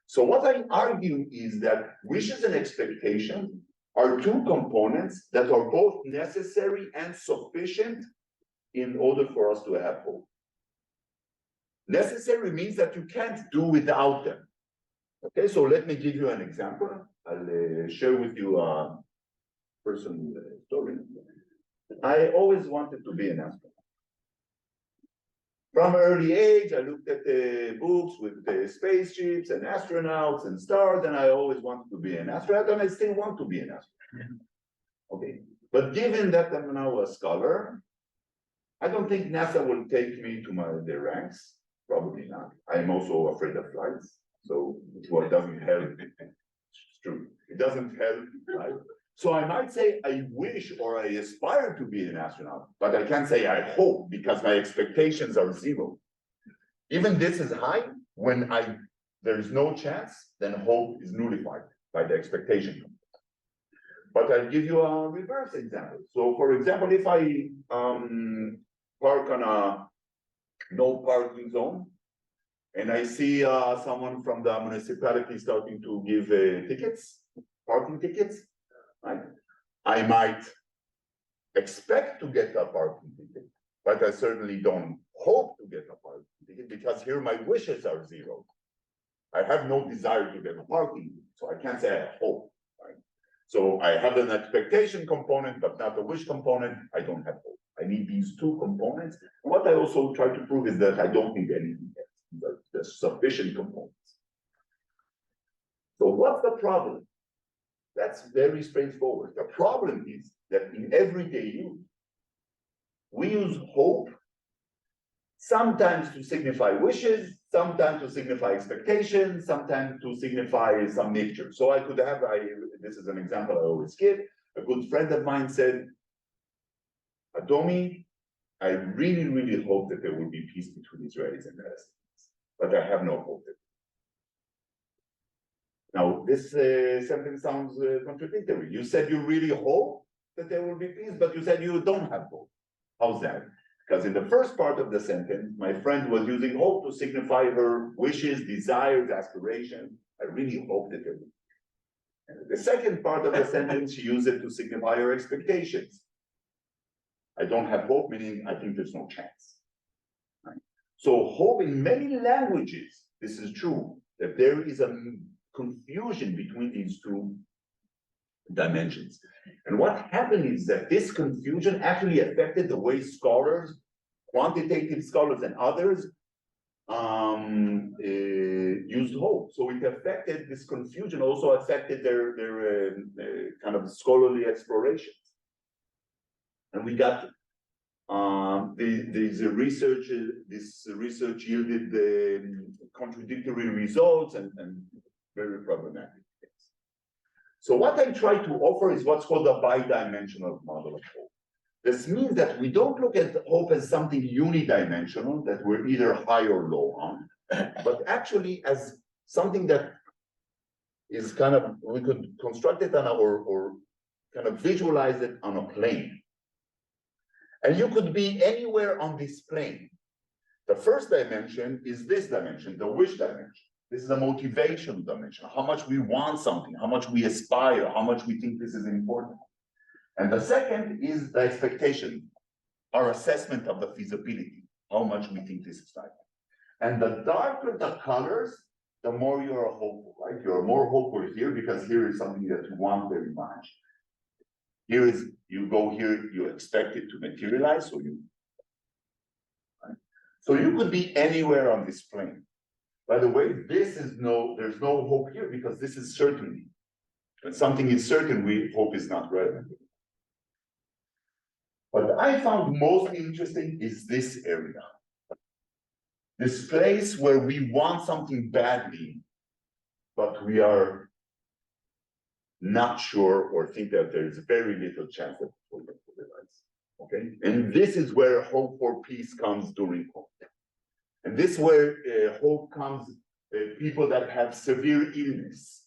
So what I argue is that wishes and expectations are two components that are both necessary and sufficient in order for us to have hope. Necessary means that you can't do without them. Okay, so let me give you an example. I'll share with you a personal story. I always wanted to be an astronaut. From an early age, I looked at the books with the spaceships and astronauts and stars, and I always wanted to be an astronaut, and I still want to be an astronaut. Okay, but given that I'm now a scholar, I don't think NASA will take me to their ranks. Probably not. I'm also afraid of flights, so it doesn't help. It's true. It doesn't help, right? So I might say I wish or I aspire to be an astronaut, but I can't say I hope because my expectations are zero. Even this is high. When there's no chance, then hope is nullified by the expectation. But I'll give you a reverse example. So for example, if I park on a no parking zone, and I see someone from the municipality starting to give parking tickets, right? I might expect to get a parking ticket, but I certainly don't hope to get a parking ticket because here my wishes are zero. I have no desire to get a parking ticket, so I can't say I hope, right? So I have an expectation component, but not a wish component. I don't have hope. I need these two components. And what I also try to prove is that I don't need anything else, but the sufficient components. So what's the problem? That's very straightforward. The problem is that in everyday use, we use hope sometimes to signify wishes, sometimes to signify expectations, sometimes to signify some nature. So I could have, this is an example I always give. A good friend of mine said, Adomi, I really, really hope that there will be peace between Israelis and Palestinians, but I have no hope. Now, this sentence sounds contradictory. You said you really hope that there will be peace, but you said you don't have hope. How's that? Because in the first part of the sentence, my friend was using hope to signify her wishes, desires, aspirations. I really hope that there will be. And in the second part of the sentence, she used it to signify her expectations. I don't have hope, meaning I think there's no chance. Right? So hope in many languages, this is true, that there is a confusion between these two dimensions. And what happened is that this confusion actually affected the way scholars, quantitative scholars and others, used hope. So it affected, this confusion also affected their kind of scholarly explorations. And we got this research yielded contradictory results and very problematic things. So what I try to offer is what's called a bidimensional model of hope. This means that we don't look at hope as something unidimensional that we're either high or low on, but actually as something that is kind of, we could construct it on or kind of visualize it on a plane. And you could be anywhere on this plane. The first dimension is this dimension, the wish dimension. This is a motivation dimension, how much we want something, how much we aspire, how much we think this is important. And the second is the expectation, our assessment of the feasibility, how much we think this is valuable. And the darker the colors, the more you're hopeful, right? You're more hopeful here because here is something that you want very much. Here is, you go here, you expect it to materialize, so you, right? So you could be anywhere on this plane. By the way, there's no hope here because this is certainty. When something is certain, hope is not relevant. What I found most interesting is this area. This place where we want something badly, but we are not sure or think that there is very little chance that it will materialize. Okay, and this is where hope for peace comes during conflict. And this is where hope comes, people that have severe illness,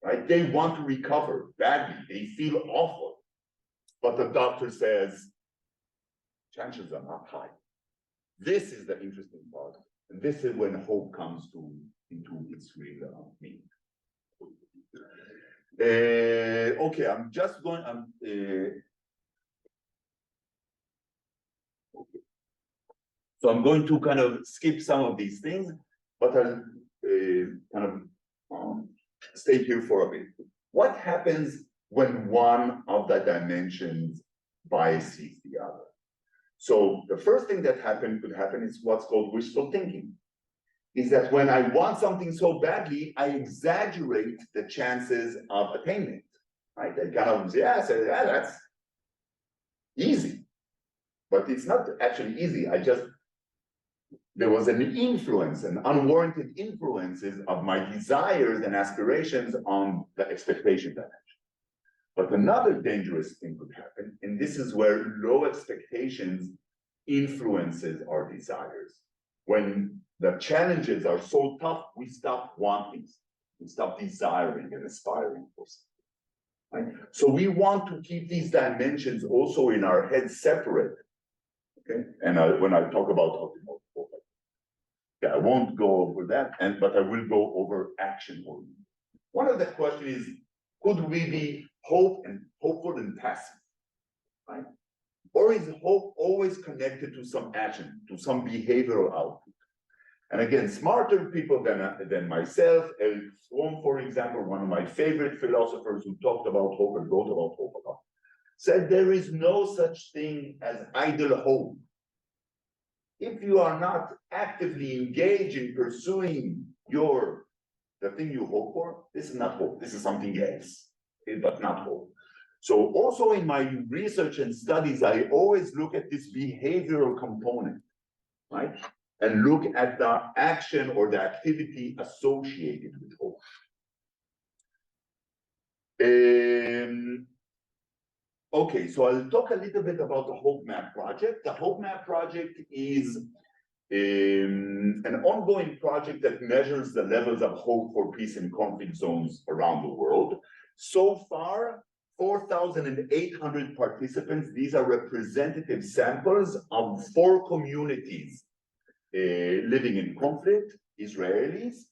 right? They want to recover badly, they feel awful. but the doctor says chances are not high. This is the interesting part, and this is when hope comes into its real meaning. Okay, I'm just going. So I'm going to kind of skip some of these things, but I'll kind of stay here for a bit. What happens when one of the dimensions biases the other? So the first thing that could happen is what's called wishful thinking. Is that when I want something so badly, I exaggerate the chances of attainment, right? I kind of, yeah, say, yeah, that's easy. But it's not actually easy. There was an influence, an unwarranted influences of my desires and aspirations on the expectation dimension. But another dangerous thing could happen, and this is where low expectations influences our desires. When the challenges are so tough, we stop wanting, we stop desiring and aspiring for something. Right? So we want to keep these dimensions also in our head separate. Okay, and when I talk about optimal focus, I won't go over that, but I will go over action oriented. One of the questions is, could we be hopeful and passive, right? Or is hope always connected to some action, to some behavioral output? And again, smarter people than myself, Eric Fromm, for example, one of my favorite philosophers who talked about hope and wrote about hope a lot, said there is no such thing as idle hope. If you are not actively engaged in pursuing the thing you hope for, this is not hope, this is something else, but not hope. So also in my research and studies, I always look at this behavioral component, right? And look at the action or the activity associated with hope. Okay, so I'll talk a little bit about the Hope Map project. The Hope Map project is an ongoing project that measures the levels of hope for peace in conflict zones around the world. So far, 4,800 participants. These are representative samples of 4 communities living in conflict: Israelis,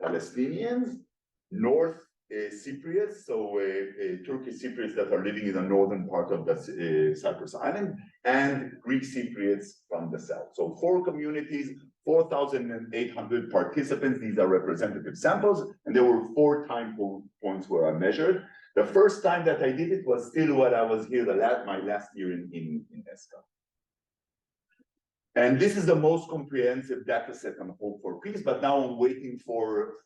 Palestinians, North Cypriots, so Turkish Cypriots that are living in the northern part of the Cyprus island, and Greek Cypriots from the south. So 4 communities, 4,800 participants. These are representative samples, and there were 4 time points where I measured. The first time that I did it was still when I was here my last year in ESCA. And this is the most comprehensive data set on hope for peace, but now I'm waiting for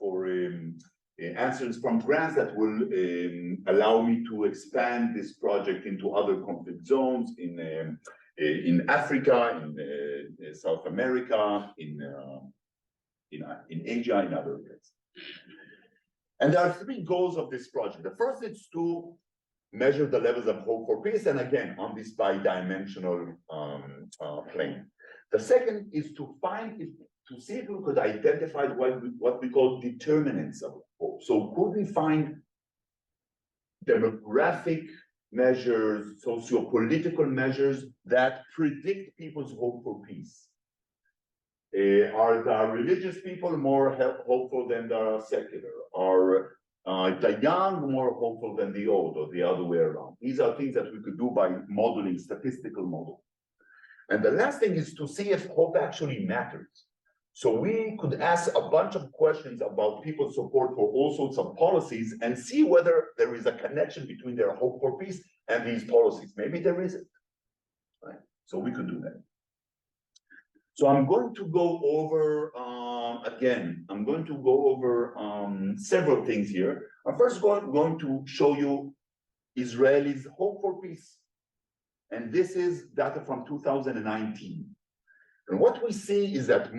answers from grants that will allow me to expand this project into other conflict zones in Africa, in South America, in Asia, in other areas. And there are 3 goals of this project. The first is to measure the levels of hope for peace, and again, on this bi-dimensional plane. The second is to see if we could identify what we call determinants of hope. So could we find demographic measures, socio-political measures that predict people's hope for peace? Are the religious people more hopeful than the secular? Are the young more hopeful than the old, or the other way around? These are things that we could do by modeling, statistical model. And the last thing is to see if hope actually matters. So we could ask a bunch of questions about people's support for all sorts of policies and see whether there is a connection between their hope for peace and these policies. Maybe there isn't, right? So we could do that. So I'm going to go over, several things here. I'm first going to show you Israelis' hope for peace. And this is data from 2019. And what we see is that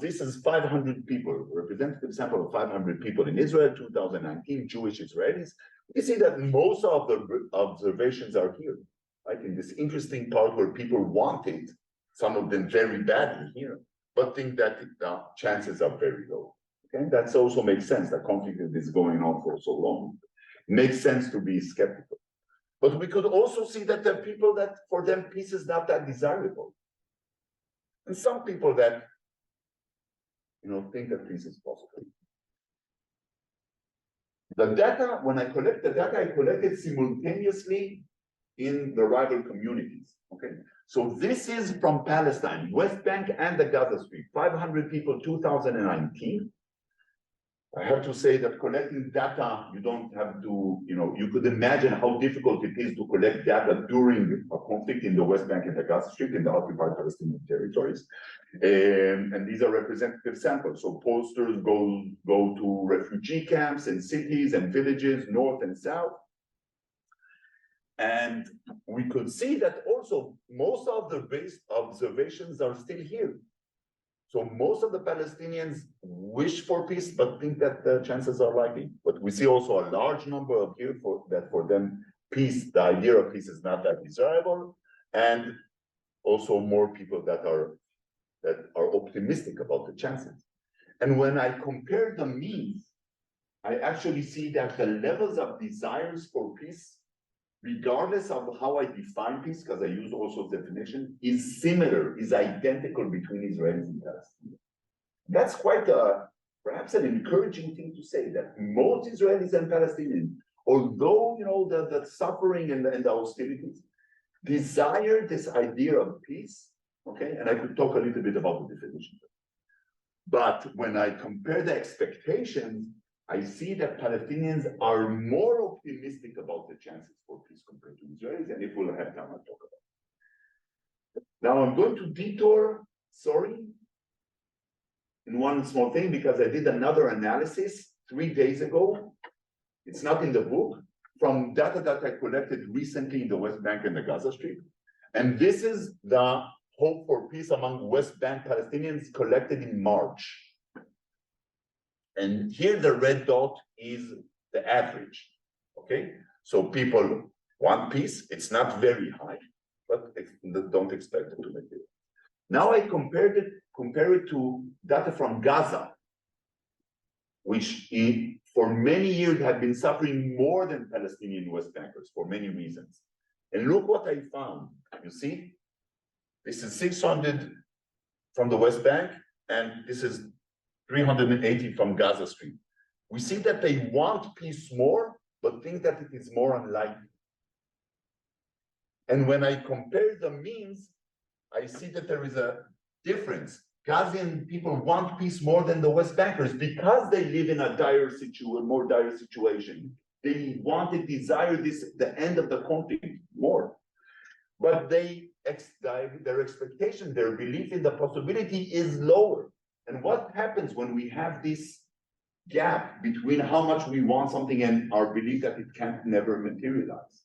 this is 500 people, representative sample of 500 people in Israel, 2019, Jewish Israelis. We see that most of the observations are here, right? In this interesting part where people want it, some of them very badly here, but think that the chances are very low. Okay, that also makes sense. The conflict is going on for so long. Makes sense to be skeptical. But we could also see that there are people that for them peace is not that desirable. And some people that, think that peace is possible. The data, when I collect the data, I collect it simultaneously in the rival communities, okay? So this is from Palestine, West Bank and the Gaza Strip, 500 people, 2019. I have to say that collecting data, you don't have to, you could imagine how difficult it is to collect data during a conflict in the West Bank and the Gaza Strip in the occupied Palestinian territories. And these are representative samples. So posters go to refugee camps and cities and villages, north and south. And we could see that also most of the base observations are still here. So most of the Palestinians wish for peace, but think that the chances are likely. But we see also a large number of here that for them, peace, the idea of peace is not that desirable, and also more people that are optimistic about the chances. And when I compare the means, I actually see that the levels of desires for peace, regardless of how I define peace, because I use also definition, is similar, is identical between Israelis and Palestinians. That's quite perhaps an encouraging thing to say, that most Israelis and Palestinians, although the suffering and the hostilities, desire this idea of peace, okay? And I could talk a little bit about the definition. But when I compare the expectations, I see that Palestinians are more optimistic about the chances for peace compared to Israelis, and if we'll have time, I'll talk about it. Now I'm going to detour, in one small thing, because I did another analysis 3 days ago. It's not in the book, from data that I collected recently in the West Bank and the Gaza Strip. And this is the hope for peace among West Bank Palestinians collected in March. And here the red dot is the average, okay? So people want peace. It's not very high, but don't expect it to materialize. Now I compare it to data from Gaza, which for many years have been suffering more than Palestinian West Bankers for many reasons. And look what I found. You see, this is 600 from the West Bank, and this is 380 from Gaza Strip. We see that they want peace more, but think that it is more unlikely. And when I compare the means, I see that there is a difference. Gazian people want peace more than the West Bankers because they live in a more dire situation. They desire the end of the conflict more. But their expectation, their belief in the possibility is lower. And what happens when we have this gap between how much we want something and our belief that it can't never materialize?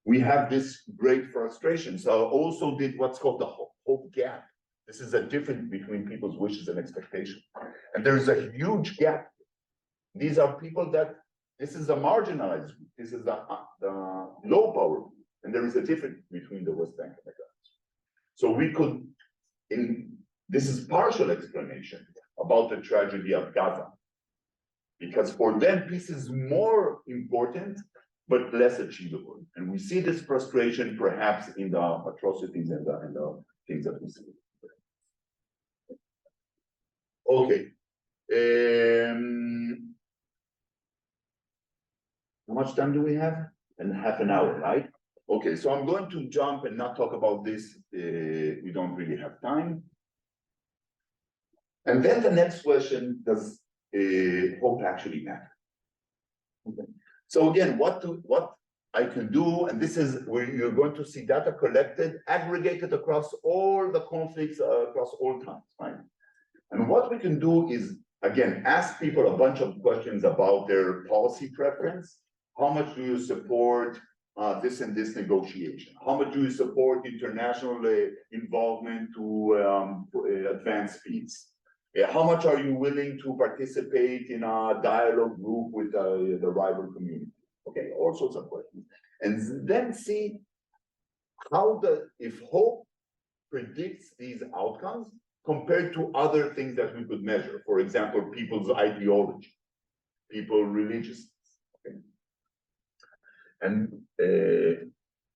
We have this great frustration. So I also did what's called the hope gap. This is a difference between people's wishes and expectations. And there is a huge gap. These are people this is a marginalized group. This is the low power group. And there is a difference between the West Bank and the Gaza. So we could, this is partial explanation about the tragedy of Gaza. Because for them, peace is more important, but less achievable. And we see this frustration perhaps in the atrocities and the things that we see. Okay. How much time do we have? And half an hour, right? Okay, so I'm going to jump and not talk about this. We don't really have time. And then the next question, does hope actually matter? Okay. So again, what I can do, and this is where you're going to see data collected, aggregated across all the conflicts, across all times, right? And what we can do is, again, ask people a bunch of questions about their policy preference. How much do you support this and this negotiation? How much do you support international involvement to advance peace? How much are you willing to participate in a dialogue group with the rival community? Okay, all sorts of questions. And then see if hope predicts these outcomes compared to other things that we could measure. For example, people's ideology, people's religiousness. Okay. And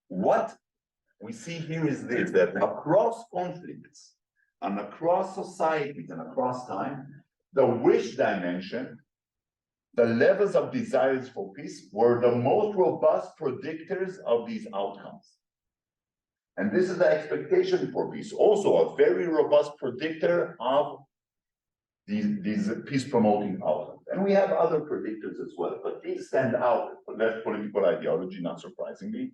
what we see here is this, that across conflicts and across societies and across time, the wish dimension, the levels of desires for peace were the most robust predictors of these outcomes. And this is the expectation for peace, also a very robust predictor of these peace-promoting outcomes. And we have other predictors as well, but these stand out. Left political ideology, not surprisingly,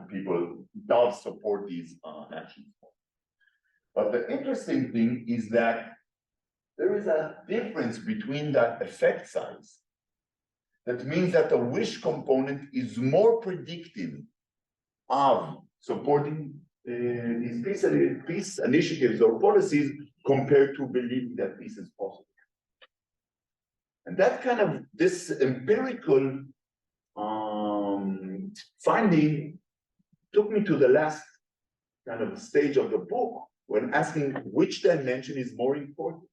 people does support these actions. But the interesting thing is that there is a difference between that effect size. That means that the wish component is more predictive of supporting these peace initiatives or policies compared to believing that peace is possible. And that kind of, this empirical finding took me to the last kind of stage of the book when asking which dimension is more important.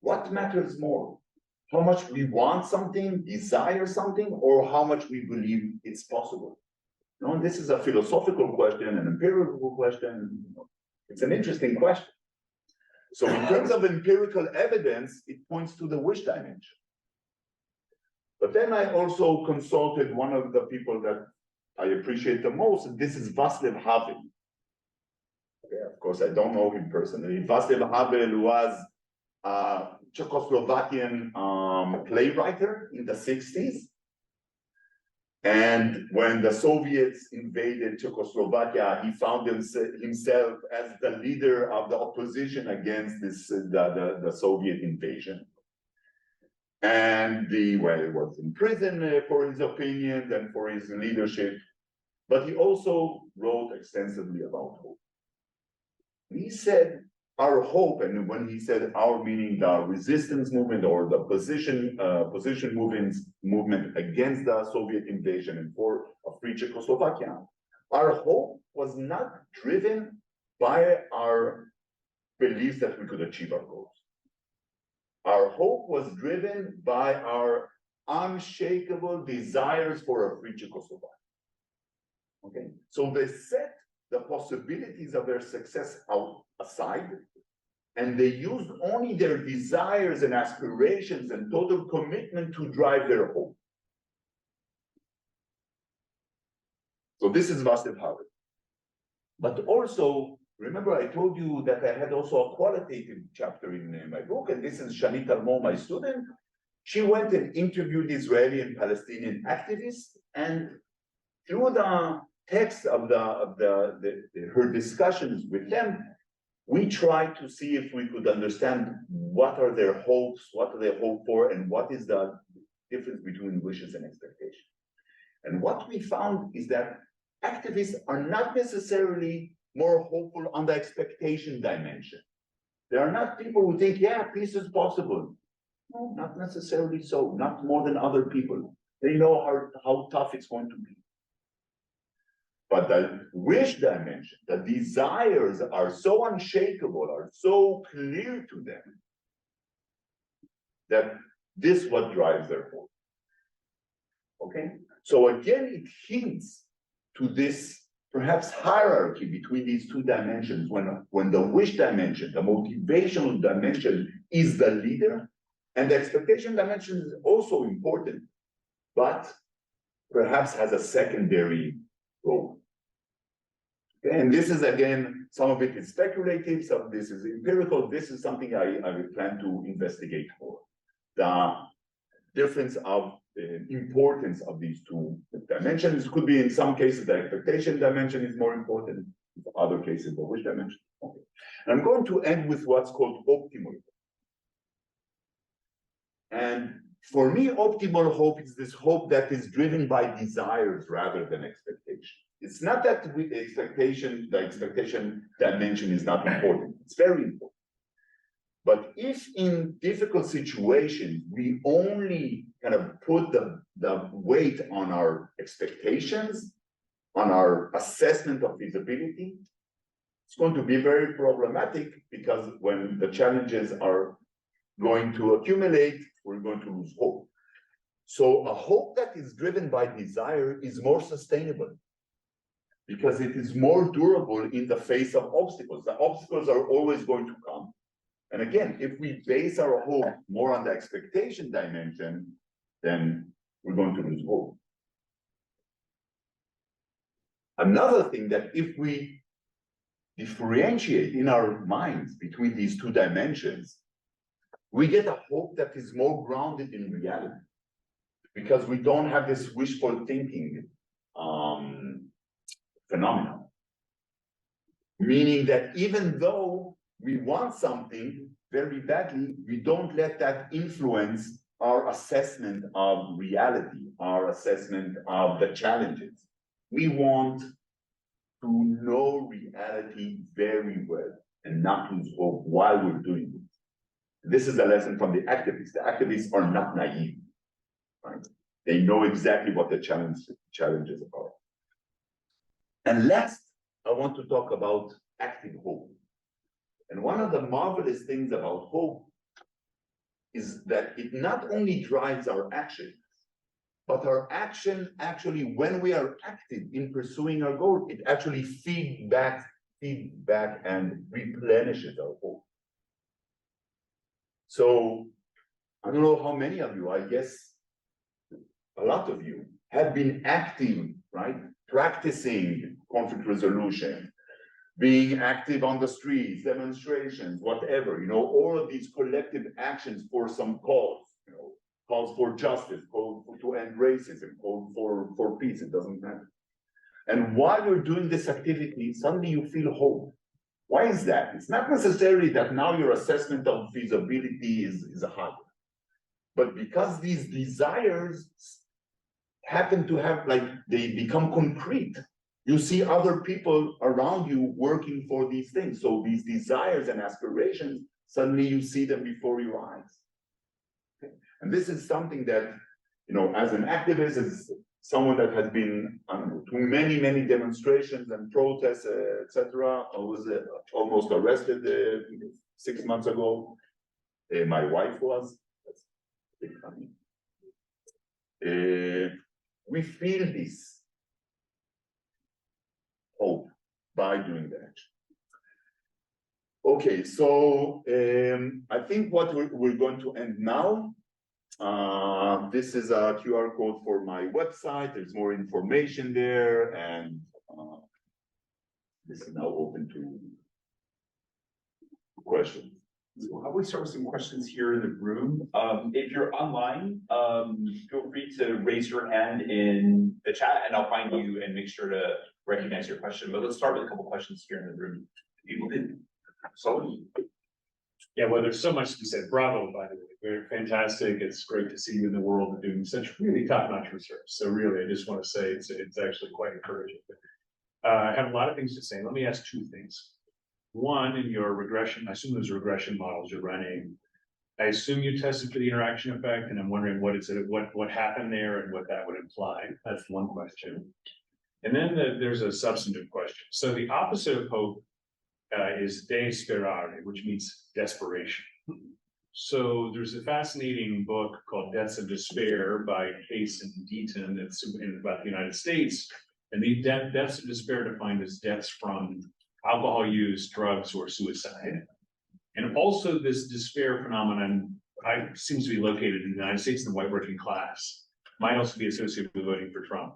What matters more? How much we want something, desire something, or how much we believe it's possible? No, this is a philosophical question, an empirical question. It's an interesting question. So in terms of empirical evidence, it points to the wish dimension. But then I also consulted one of the people that I appreciate the most, and this is Václav Havel. Okay, of course, I don't know him personally. Václav Havel was a Czechoslovakian playwright in the 60s. And when the Soviets invaded Czechoslovakia, he found himself as the leader of the opposition against the Soviet invasion. And he was in prison for his opinions and for his leadership, but he also wrote extensively about hope. He said, our hope, and when he said our, meaning the resistance movement or the position movement against the Soviet invasion and for a free Czechoslovakia, our hope was not driven by our beliefs that we could achieve our goals. Our hope was driven by our unshakable desires for a free Czechoslovakia. Okay, so they set the possibilities of their success aside, and they used only their desires and aspirations and total commitment to drive their hope. So this is Václav Havel. But also, remember I told you that I had also a qualitative chapter in my book, and this is Shani Talmor, my student. She went and interviewed Israeli and Palestinian activists, and through the text of her discussions with them, we tried to see if we could understand what are their hopes, what do they hope for, and what is the difference between wishes and expectations. And what we found is that activists are not necessarily more hopeful on the expectation dimension. They are not people who think, yeah, peace is possible. No, not necessarily so, not more than other people. They know how tough it's going to be. But the wish dimension, the desires are so unshakable, are so clear to them, that this is what drives their hope. Okay? So again, it hints to this perhaps hierarchy between these two dimensions when the wish dimension, the motivational dimension is the leader, and the expectation dimension is also important, but perhaps has a secondary role. And this is, again, some of it is speculative, some of this is empirical. This is something I will plan to investigate more. The difference of the importance of these two dimensions could be, in some cases, the expectation dimension is more important, in other cases, the wish dimension. Okay. I'm going to end with what's called optimal. And for me, optimal hope is this hope that is driven by desires rather than expectation. It's not that the expectation dimension is not important. It's very important. But if in difficult situations, we only kind of put the weight on our expectations, on our assessment of feasibility, it's going to be very problematic, because when the challenges are going to accumulate, we're going to lose hope. So a hope that is driven by desire is more sustainable because it is more durable in the face of obstacles. The obstacles are always going to come. And again, if we base our hope more on the expectation dimension, then we're going to lose hope. Another thing that if we differentiate in our minds between these two dimensions, we get a hope that is more grounded in reality because we don't have this wishful thinking phenomenon. Meaning that even though we want something very badly, we don't let that influence our assessment of reality, our assessment of the challenges. We want to know reality very well and not lose hope while we're doing it. This is a lesson from the activists. The activists are not naive, right? They know exactly what the challenges are. And last, I want to talk about active hope. And one of the marvelous things about hope is that it not only drives our actions, but our action actually, when we are active in pursuing our goal, it actually feeds back and replenishes our hope. So I don't know how many of you, I guess a lot of you have been active, right? Practicing conflict resolution, being active on the streets, demonstrations, whatever, all of these collective actions for some cause, calls for justice, calls to end racism, calls for peace, it doesn't matter. And while you're doing this activity, suddenly you feel hope. Why is that? It's not necessarily that now your assessment of feasibility is higher, but because these desires happen to have, they become concrete. You see other people around you working for these things. So these desires and aspirations, suddenly you see them before your eyes. Okay? And this is something that, as an activist, as someone that has been to many, many demonstrations and protests, etc. I was almost arrested 6 months ago. My wife was. That's a bit funny. We feel this hope by doing that. Okay, so I think what we're going to end now. This is a QR code for my website. There's more information there, and this is now open to questions. So how about we start with some questions here in the room? If you're online, feel free to raise your hand in the chat and I'll find you and make sure to recognize your question. But let's start with a couple questions here in the room. People did. So yeah, well, there's so much to be said. Bravo, by the way. Very fantastic. It's great to see you in the world doing such really top-notch research. So really, I just want to say it's actually quite encouraging. I have a lot of things to say. Let me ask two things. One, in your regression, I assume those regression models you're running, I assume you tested for the interaction effect, and I'm wondering what happened there and what that would imply. That's one question. And then there's a substantive question. So the opposite of hope is desperare, which means desperation. So there's a fascinating book called Deaths of Despair by Case and Deaton. It's about the United States. And the deaths of despair defined as deaths from alcohol use, drugs, or suicide. And also this despair phenomenon seems to be located in the United States in the white working class, might also be associated with voting for Trump.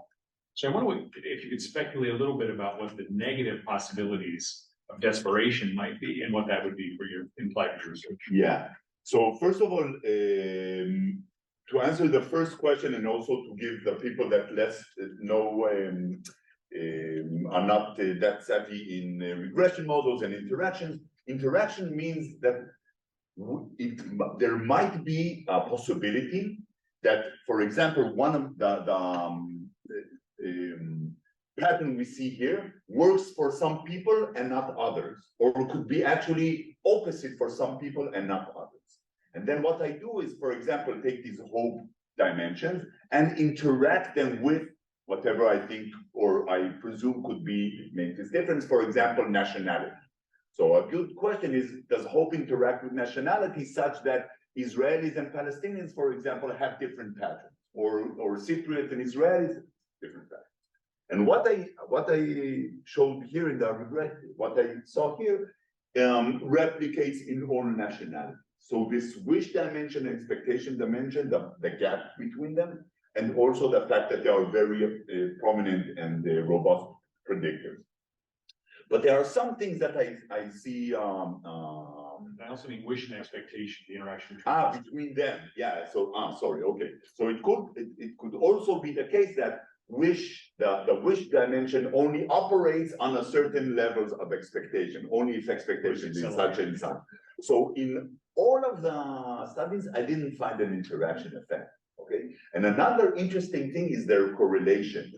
So I wonder if you could speculate a little bit about what the negative possibilities of desperation might be and what that would be for your implied research. Yeah. So first of all, to answer the first question and also to give the people that are not that savvy in regression models and interactions. Interaction means that there might be a possibility that, for example, one of the pattern we see here works for some people and not others, or could be actually opposite for some people and not others. And then what I do is, for example, take these hope dimensions and interact them with whatever I think or I presume could be make this difference, for example, nationality. So a good question is, does hope interact with nationality such that Israelis and Palestinians, for example, have different patterns? or Cypriot and Israelis, different fact. And what I showed here in the regret, what I saw here, replicates in all nationalities. So this wish dimension, expectation dimension, the gap between them, and also the fact that they are very prominent and robust predictors. But there are some things that I see. I also mean wish and expectation, the interaction between Between them, yeah. So sorry, okay. So it could also be the case that the wish dimension only operates on a certain levels of expectation, only if expectation is such and such. So in all of the studies, I didn't find an interaction effect. Okay. And another interesting thing is their correlation.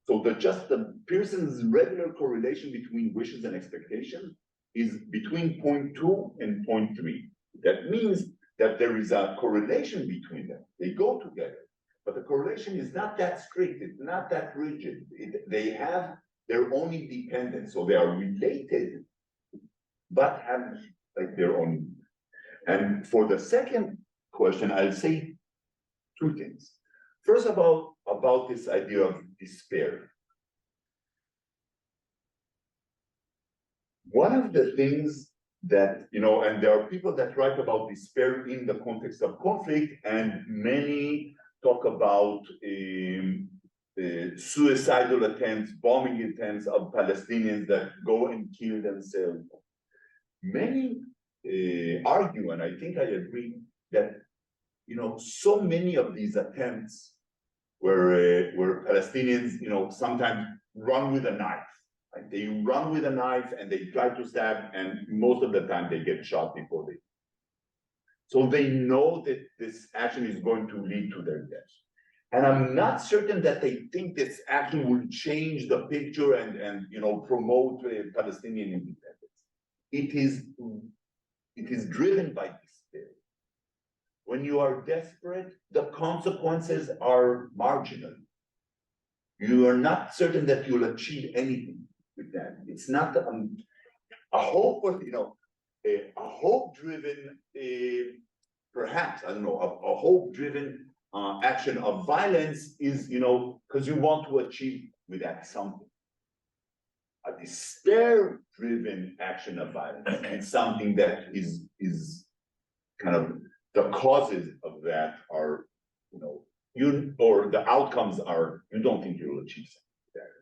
So the Pearson's regular correlation between wishes and expectation is between 0.2 and 0.3. That means that there is a correlation between them. They go together, but the correlation is not that strict. It's not that rigid. They have their own independence, so they are related, but have like their own. And for the second question, I'll say two things. First of all, about this idea of despair. One of the things that, and there are people that write about despair in the context of conflict, and many talk about suicidal attempts, bombing attempts of Palestinians that go and kill themselves. Many argue, and I think I agree, that so many of these attempts where Palestinians, sometimes run with a knife. Like they run with a knife and they try to stab, and most of the time they get shot before they. So they know that this action is going to lead to their death. And I'm not certain that they think this action will change the picture and promote Palestinian independence. It is driven by despair. When you are desperate, the consequences are marginal. You are not certain that you'll achieve anything with that. It's not a hope, a hope-driven, perhaps, I don't know, a hope-driven action of violence is, because you want to achieve with that something. A despair-driven action of violence is something that is kind of the causes of that are, or the outcomes are, you don't think you'll achieve something.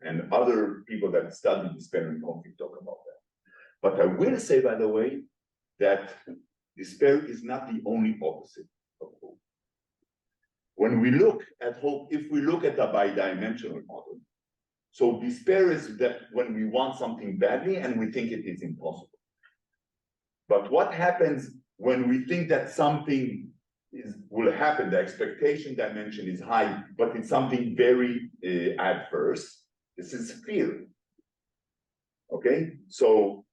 And other people that study despair and conflict talk about that. But I will say, by the way, that despair is not the only opposite of hope. When we look at hope, if we look at the bidimensional model, so despair is that when we want something badly and we think it is impossible. But what happens when we think that something will happen, the expectation dimension is high, but it's something very adverse? This is fear. Okay, so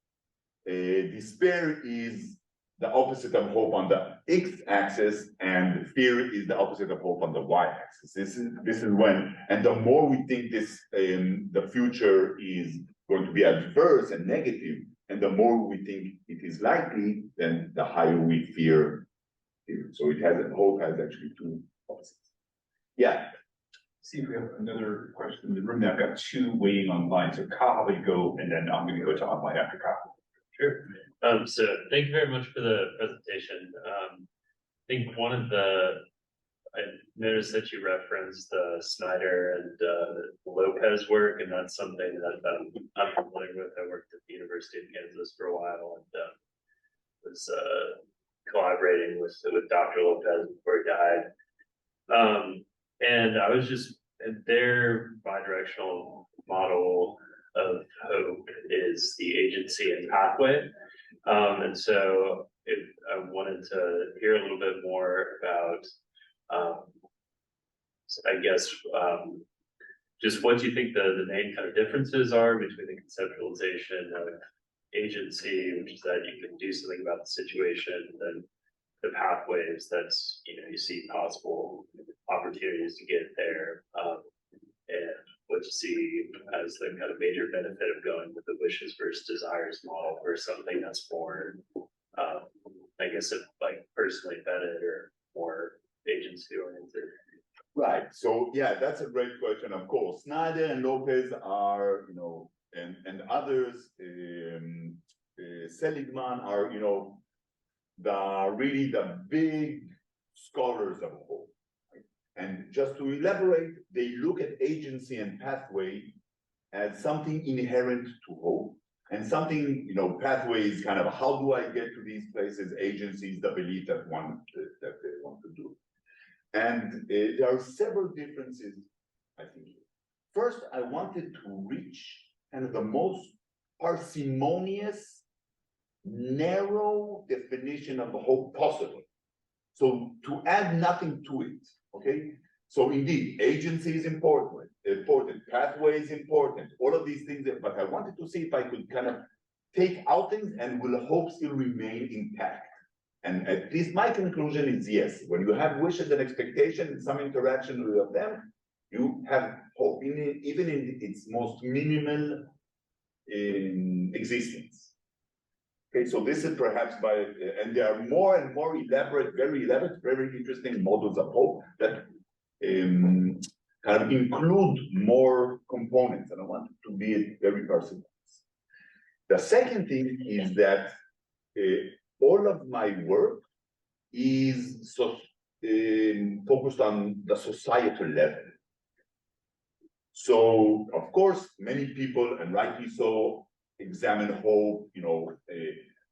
despair is the opposite of hope on the x-axis, and fear is the opposite of hope on the y-axis. This is when, and the more we think this the future is going to be adverse and negative, and the more we think it is likely, then the higher we fear. So hope has actually two opposites. Yeah. See if we have another question in the room. Now I've got two waiting online. So Kyle, you go, and then I'm going to go to online after Kyle. Sure. So thank you very much for the presentation. I think I noticed that you referenced the Snyder and Lopez work, and that's something that I'm familiar with. I worked at the University of Kansas for a while and was collaborating with Dr. Lopez before he died. And I was just, their bidirectional model of hope is the agency and pathway. And so I wanted to hear a little bit more about, I guess, just what do you think the main kind of differences are between the conceptualization of agency, which is that you can do something about the situation, and the pathways that's, you see possible opportunities to get there, and what you see as the kind of major benefit of going with the wishes versus desires model versus something that's more, I guess, like personally vetted or more agency oriented. Right, so yeah, that's a great question, of course. Snyder and Lopez are, and others, Seligman are, really the big scholars of hope. Right? And just to elaborate, they look at agency and pathway as something inherent to hope. And something, pathway is kind of how do I get to these places, agencies, the belief that they want to do. And there are several differences, I think. First, I wanted to reach kind of the most parsimonious, narrow definition of hope possible. So to add nothing to it, okay? So indeed, agency is important, pathway is important, all of these things, but I wanted to see if I could kind of take out things and will hope still remain intact. And at least my conclusion is yes, when you have wishes and expectations and some interaction with them, you have hope even in its most minimal existence. Okay, so this is perhaps and there are more and more elaborate, very interesting models of hope that kind of include more components, and I want to be very parsimonious. The second thing is that all of my work is focused on the societal level. So, of course, many people, and rightly so, examine hope,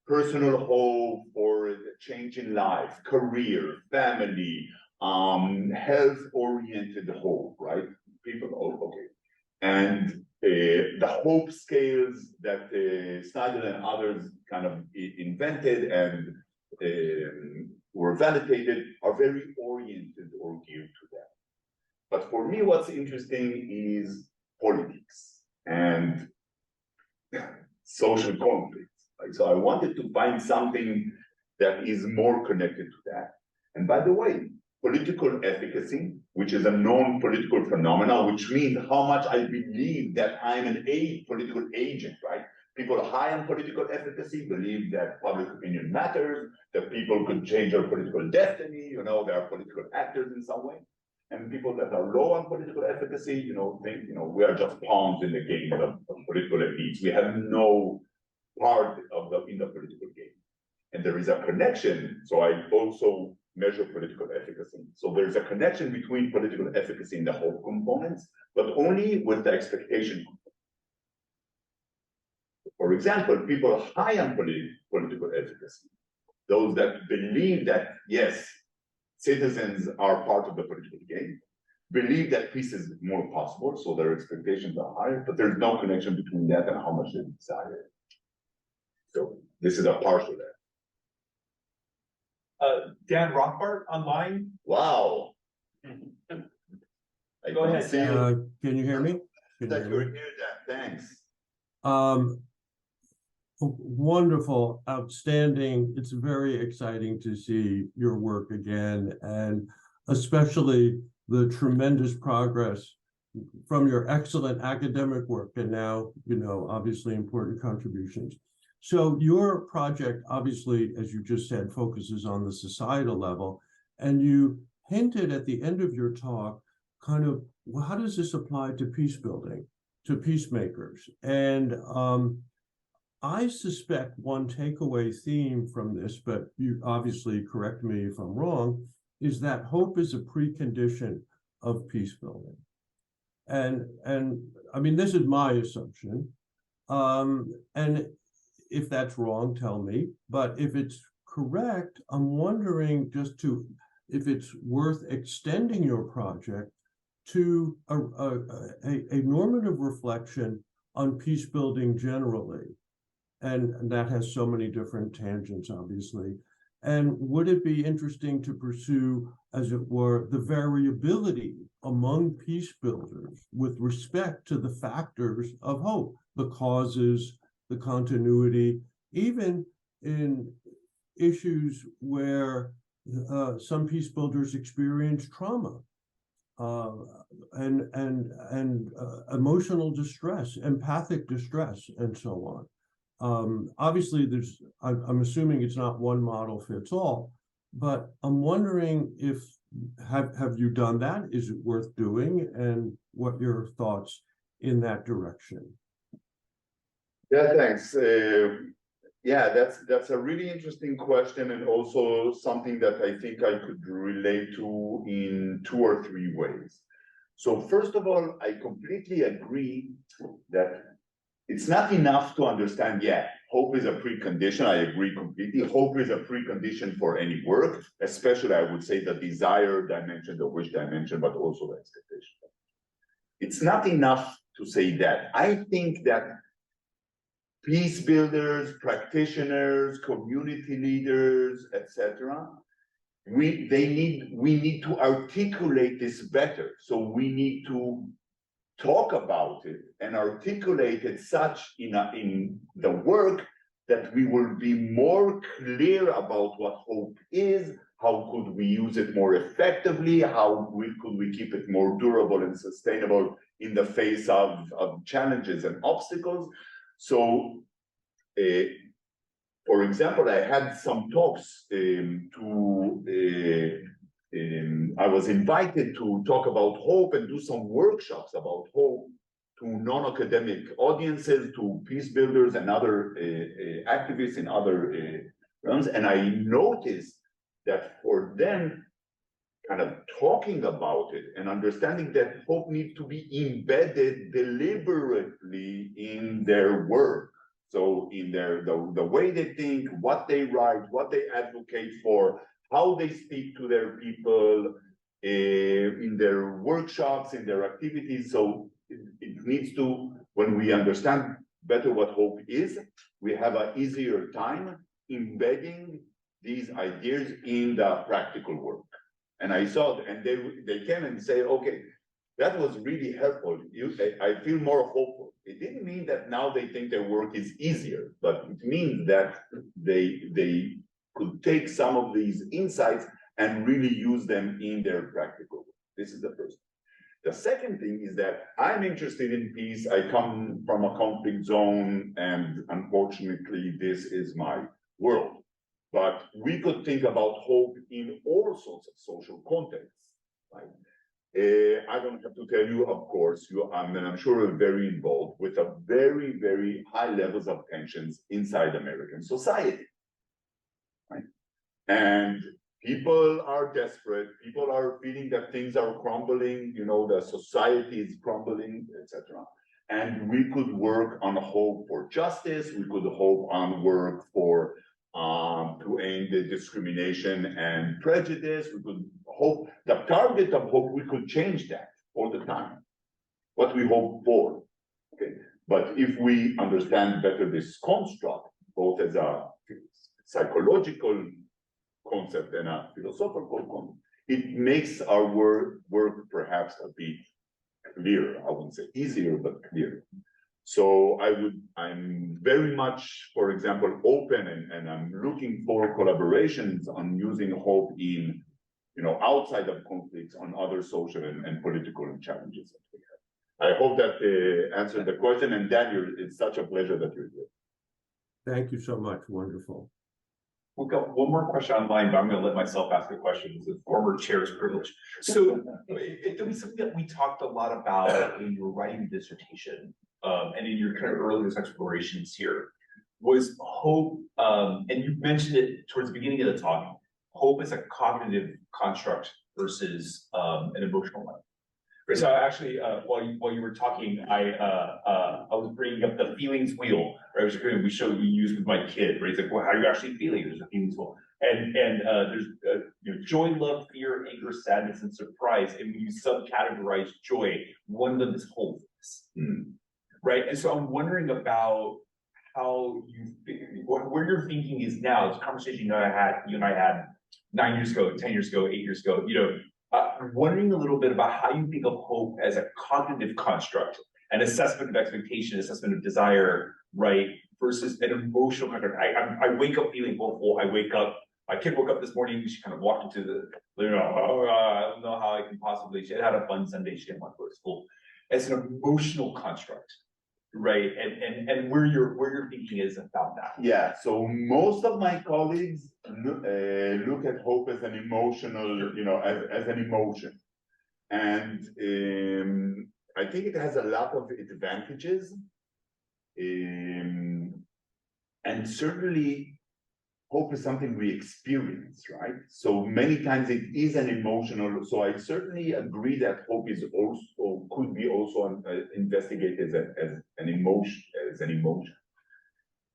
personal hope for a change in life, career, family, health-oriented hope, right? People, okay. And the hope scales that Snyder and others kind of invented and were validated are very oriented or geared to that. But for me, what's interesting is politics and social conflict. Right? So I wanted to find something that is more connected to that. And by the way, political efficacy, which is a known political phenomenon, which means how much I believe that I'm an political agent, right? People high on political efficacy believe that public opinion matters, that people could change their political destiny, they are political actors in some way. And people that are low on political efficacy, think, we are just pawns in the game of political elites. We have no part in the political game. And there is a connection. So I also measure political efficacy. So there's a connection between political efficacy and the hope components, but only with the expectation component. For example, people high on political efficacy, those that believe that, yes, citizens are part of the political game, believe that peace is more possible, so their expectations are higher, but there's no connection between that and how much they desire. So this is a partial there. Dan Rothbart online. Wow. Go ahead, Dan. Can you hear me? That you were here, Dan. Thanks. Wonderful, outstanding. It's very exciting to see your work again, and especially the tremendous progress from your excellent academic work and now, obviously important contributions. So your project, obviously, as you just said, focuses on the societal level, and you hinted at the end of your talk, kind of, well, how does this apply to peace building, to peacemakers? And I suspect one takeaway theme from this, but you obviously correct me if I'm wrong, is that hope is a precondition of peace building. And I mean, this is my assumption. And if that's wrong, tell me. But if it's correct, I'm wondering if it's worth extending your project to a normative reflection on peace building generally. And that has so many different tangents, obviously. And would it be interesting to pursue, as it were, the variability among peace builders with respect to the factors of hope, the causes, the continuity, even in issues where some peace builders experience trauma and emotional distress, empathic distress, and so on. Obviously, I'm assuming it's not one model fits all, but I'm wondering if have you done that? Is it worth doing? And what your thoughts in that direction? Yeah, thanks. Yeah, that's a really interesting question, and also something that I think I could relate to in 2 or 3 ways. So first of all, I completely agree that it's not enough to understand, yeah, hope is a precondition. I agree completely. Hope is a precondition for any work, especially I would say the desire dimension, the wish dimension, but also the expectation. It's not enough to say that. I think that peace builders, practitioners, community leaders, etc. We need to articulate this better. So we need to talk about it and articulate it such in the work that we will be more clear about what hope is, how could we use it more effectively, could we keep it more durable and sustainable in the face of challenges and obstacles. So, for example, I had some talks I was invited to talk about hope and do some workshops about hope to non-academic audiences, to peace builders and other activists in other realms. And I noticed that for them, kind of talking about it and understanding that hope needs to be embedded deliberately in their work. So in the way they think, what they write, what they advocate for, how they speak to their people, in their workshops, in their activities. So it needs to, when we understand better what hope is, we have an easier time embedding these ideas in the practical work. And I saw, and they came and say, okay, that was really helpful. I feel more hopeful. It didn't mean that now they think their work is easier, but it means that they could take some of these insights and really use them in their practical work. This is the first thing. The second thing is that I'm interested in peace. I come from a conflict zone, and unfortunately, this is my world. But we could think about hope in all sorts of social contexts, right? I don't have to tell you, of course, and I'm sure you're very involved with a very, very high levels of tensions inside American society, right? And people are desperate. People are feeling that things are crumbling. You know, the society is crumbling, etc. And we could work on hope for justice. We could hope on work for to end the discrimination and prejudice. We could hope, the target of hope, we could change that all the time, what we hope for, okay? But if we understand better this construct, both as a psychological concept and a philosophical concept, it makes our work perhaps a bit clearer. I wouldn't say easier, but clearer. So I'm very much, for example, open and I'm looking for collaborations on using hope in, you know, outside of conflicts on other social and political challenges that we have. I hope that answered the question. And Daniel, it's such a pleasure that you're here. Thank you so much. Wonderful. We've got one more question online, but I'm going to let myself ask the question. It's a former chair's privilege. So it was something that we talked a lot about when you were writing the dissertation, and in your kind of earliest explorations here, was hope, and you mentioned it towards the beginning of the talk, hope is a cognitive construct versus an emotional one. Right, so actually, while you were talking, I was bringing up the feelings wheel. Right, we use with my kid. Right, it's like, well, how are you actually feeling? There's a feelings wheel, and there's you know, joy, love, fear, anger, sadness, and surprise. And when you subcategorize joy, one of them is hopefulness. Right, and so I'm wondering about how where your thinking is now. It's a conversation you and I had 9 years ago, 10 years ago, 8 years ago. You know. I'm wondering a little bit about how you think of hope as a cognitive construct, an assessment of expectation, assessment of desire, right, versus an emotional construct. I wake up feeling hopeful. I wake up, my kid woke up this morning, she kind of walked into the, you know, I don't know how I can possibly, she had a fun Sunday, she didn't want to go to school. It's an emotional construct. right? And where your thinking is about that. Yeah, so most of my colleagues look at hope as an emotional, as an emotion. And I think it has a lot of advantages. And certainly hope is something we experience, right? So many times it is an emotional, so I certainly agree that hope is also, could be also investigated as an emotion,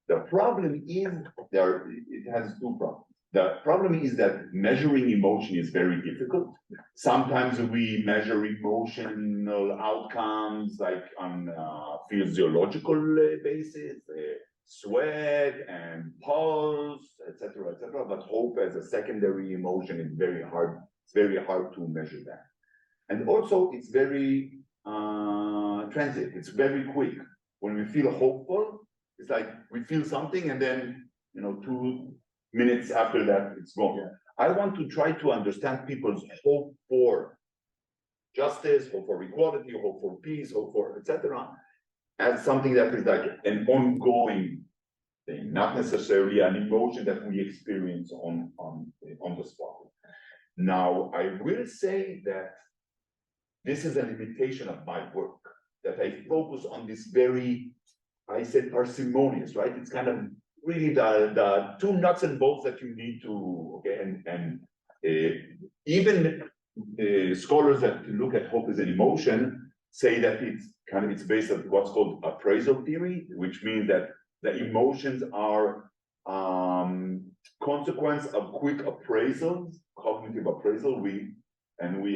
The problem is, it has two problems. The problem is that measuring emotion is very difficult. Sometimes we measure emotional outcomes like on physiological basis, sweat and pulse, etc., etc. But hope as a secondary emotion is very hard. It's very hard to measure that. And also, it's very transient. It's very quick. When we feel hopeful, it's like we feel something, and then 2 minutes after that, it's gone. Yeah. I want to try to understand people's hope for justice, hope for equality, hope for peace, hope for etc. as something that is like an ongoing thing, not necessarily an emotion that we experience on the spot. Now, I will say that this is a limitation of my work, that I focus on this very, I said parsimonious, right? It's kind of really the two nuts and bolts that you need to, okay, and even scholars that look at hope as an emotion say that it's based on what's called appraisal theory, which means that the emotions are consequence of quick appraisals, cognitive appraisal. We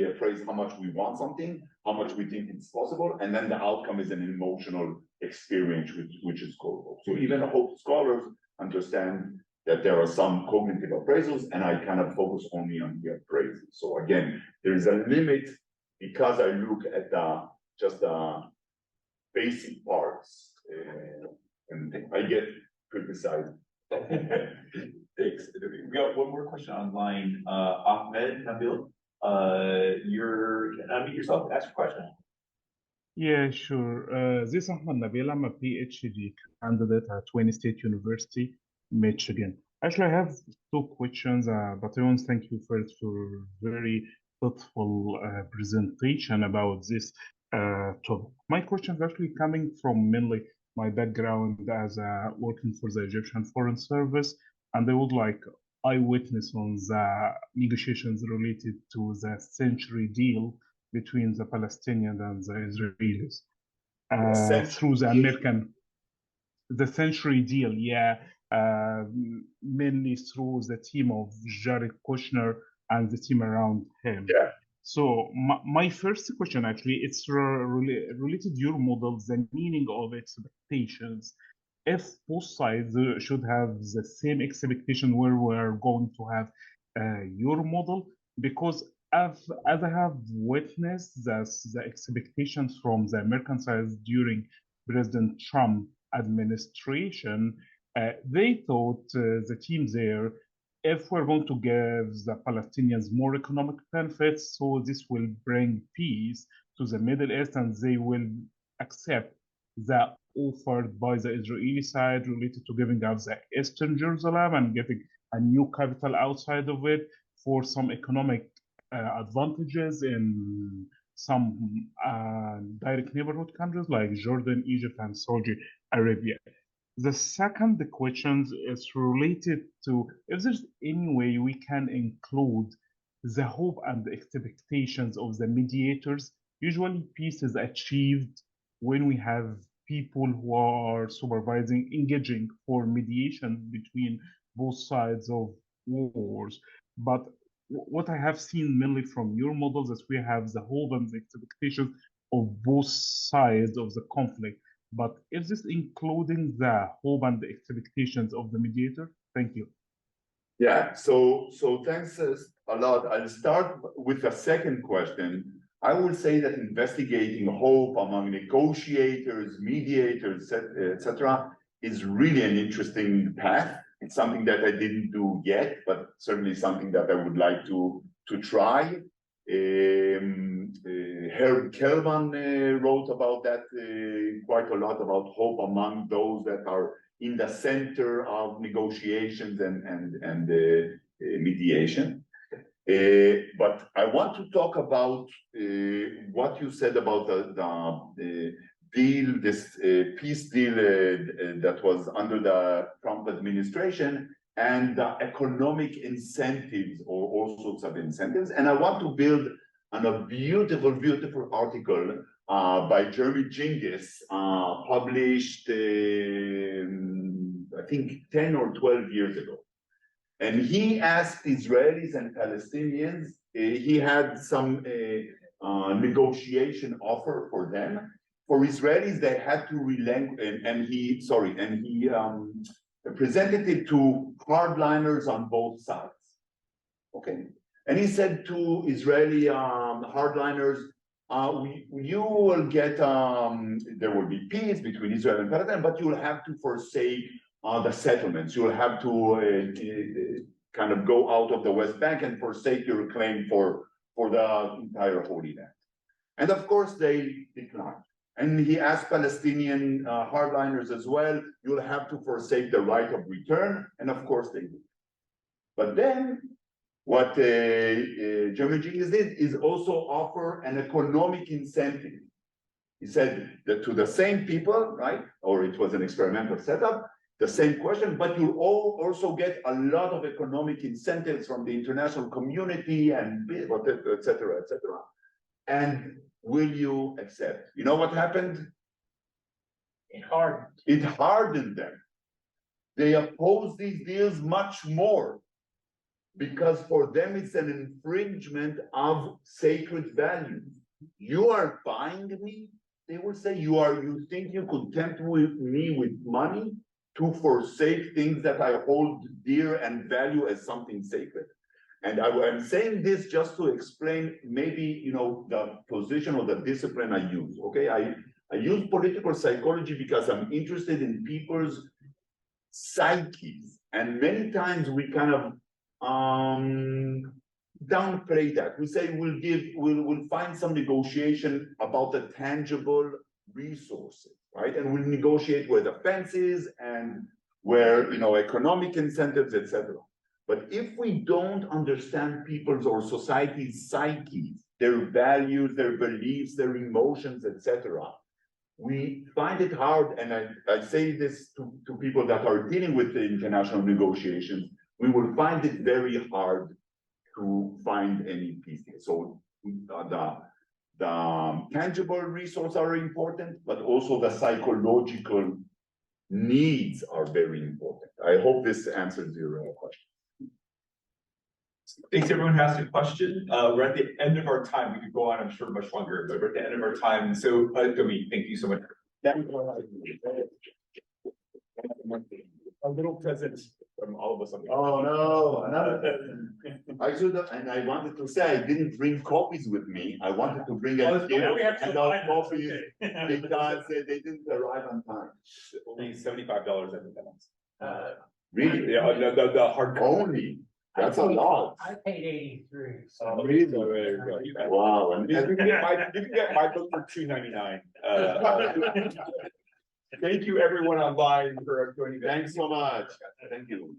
appraise how much we want something, how much we think it's possible, and then the outcome is an emotional experience, which is called hope. So even hope scholars understand that there are some cognitive appraisals, and I kind of focus only on the appraisal. So again, there is a limit because I look at just the basic parts, and I get criticized. Thanks. We got one more question online. Ahmed Nabil, unmute yourself and ask your question. Yeah, sure. This is Ahmed Nabil. I'm a PhD candidate at Wayne State University, Michigan. Actually, I have two questions, but I want to thank you first for very thoughtful presentation about this topic. My question is actually coming from mainly my background as working for the Egyptian Foreign Service, and I would like eyewitness on the negotiations related to the century deal between the Palestinians and the Israelis through the century deal, mainly through the team of Jared Kushner and the team around him. Yeah. So my first question actually, it's related to your model, the meaning of expectations. If both sides should have the same expectation where we're going to have your model, because as I have witnessed the expectations from the American side during President Trump administration, they thought the team there, if we're going to give the Palestinians more economic benefits, so this will bring peace to the Middle East, and they will accept the offered by the Israeli side related to giving up the Eastern Jerusalem and getting a new capital outside of it for some economic advantages in some direct neighborhood countries like Jordan, Egypt, and Saudi Arabia. The second question is related to if there's any way we can include the hope and the expectations of the mediators. Usually peace is achieved when we have people who are supervising, engaging for mediation between both sides of wars. But what I have seen mainly from your models is we have the hope and the expectations of both sides of the conflict. But is this including the hope and the expectations of the mediator? Thank you. Yeah, so thanks a lot. I'll start with the second question. I would say that investigating hope among negotiators, mediators, etc., is really an interesting path. It's something that I didn't do yet, but certainly something that I would like to try. Herb Kelman wrote about that quite a lot, about hope among those that are in the center of negotiations and mediation. But I want to talk about what you said about the deal, this peace deal that was under the Trump administration, and the economic incentives, or all sorts of incentives. And I want to build on a beautiful, beautiful article by Jeremy Gingis, published, I think 10 or 12 years ago. And he asked Israelis and Palestinians, he had some negotiation offer for them. For Israelis, they had to relent, and he presented it to hardliners on both sides. Okay. And he said to Israeli hardliners, you will get, there will be peace between Israel and Palestine, but you will have to forsake the settlements. You will have to kind of go out of the West Bank and forsake your claim for the entire Holy Land. And of course, they declined. And he asked Palestinian hardliners as well, you'll have to forsake the right of return. And of course, they did. But then what Jeremy Gingis did is also offer an economic incentive. He said that to the same people, right? Or it was an experimental setup, the same question, but you also get a lot of economic incentives from the international community and et cetera, et cetera. And will you accept? You know what happened? It hardened them. They oppose these deals much more because for them it's an infringement of sacred values. You are buying me, they will say, you think you could tempt me with money to forsake things that I hold dear and value as something sacred. And I'm saying this just to explain maybe, the position or the discipline I use, okay? I use political psychology because I'm interested in people's psyches. And many times we kind of downplay that. We say we'll find some negotiation about the tangible resources, right? And we'll negotiate where the fence is and where, economic incentives, etc. But if we don't understand people's or society's psyches, their values, their beliefs, their emotions, etc., we find it hard, and I say this to people that are dealing with the international negotiations, we will find it very hard to find any peace. So the tangible resources are important, but also the psychological needs are very important. I hope this answers your question. Thanks everyone who asked a question. We're at the end of our time. We could go on, I'm sure, much longer, but we're at the end of our time. So, Adomi, thank you so much. A little present from all of us. Oh no, another present. I should have, and I wanted to say I didn't bring copies with me. I wanted to bring a gift and those copies because they didn't arrive on time. Only $75 every time. Really? Yeah, the hard Only. That's a lot. I paid 83. So Really? So there you go. Wow. And You can get my book for $2.99. Thank you everyone online for joining. thanks so much. Thank you.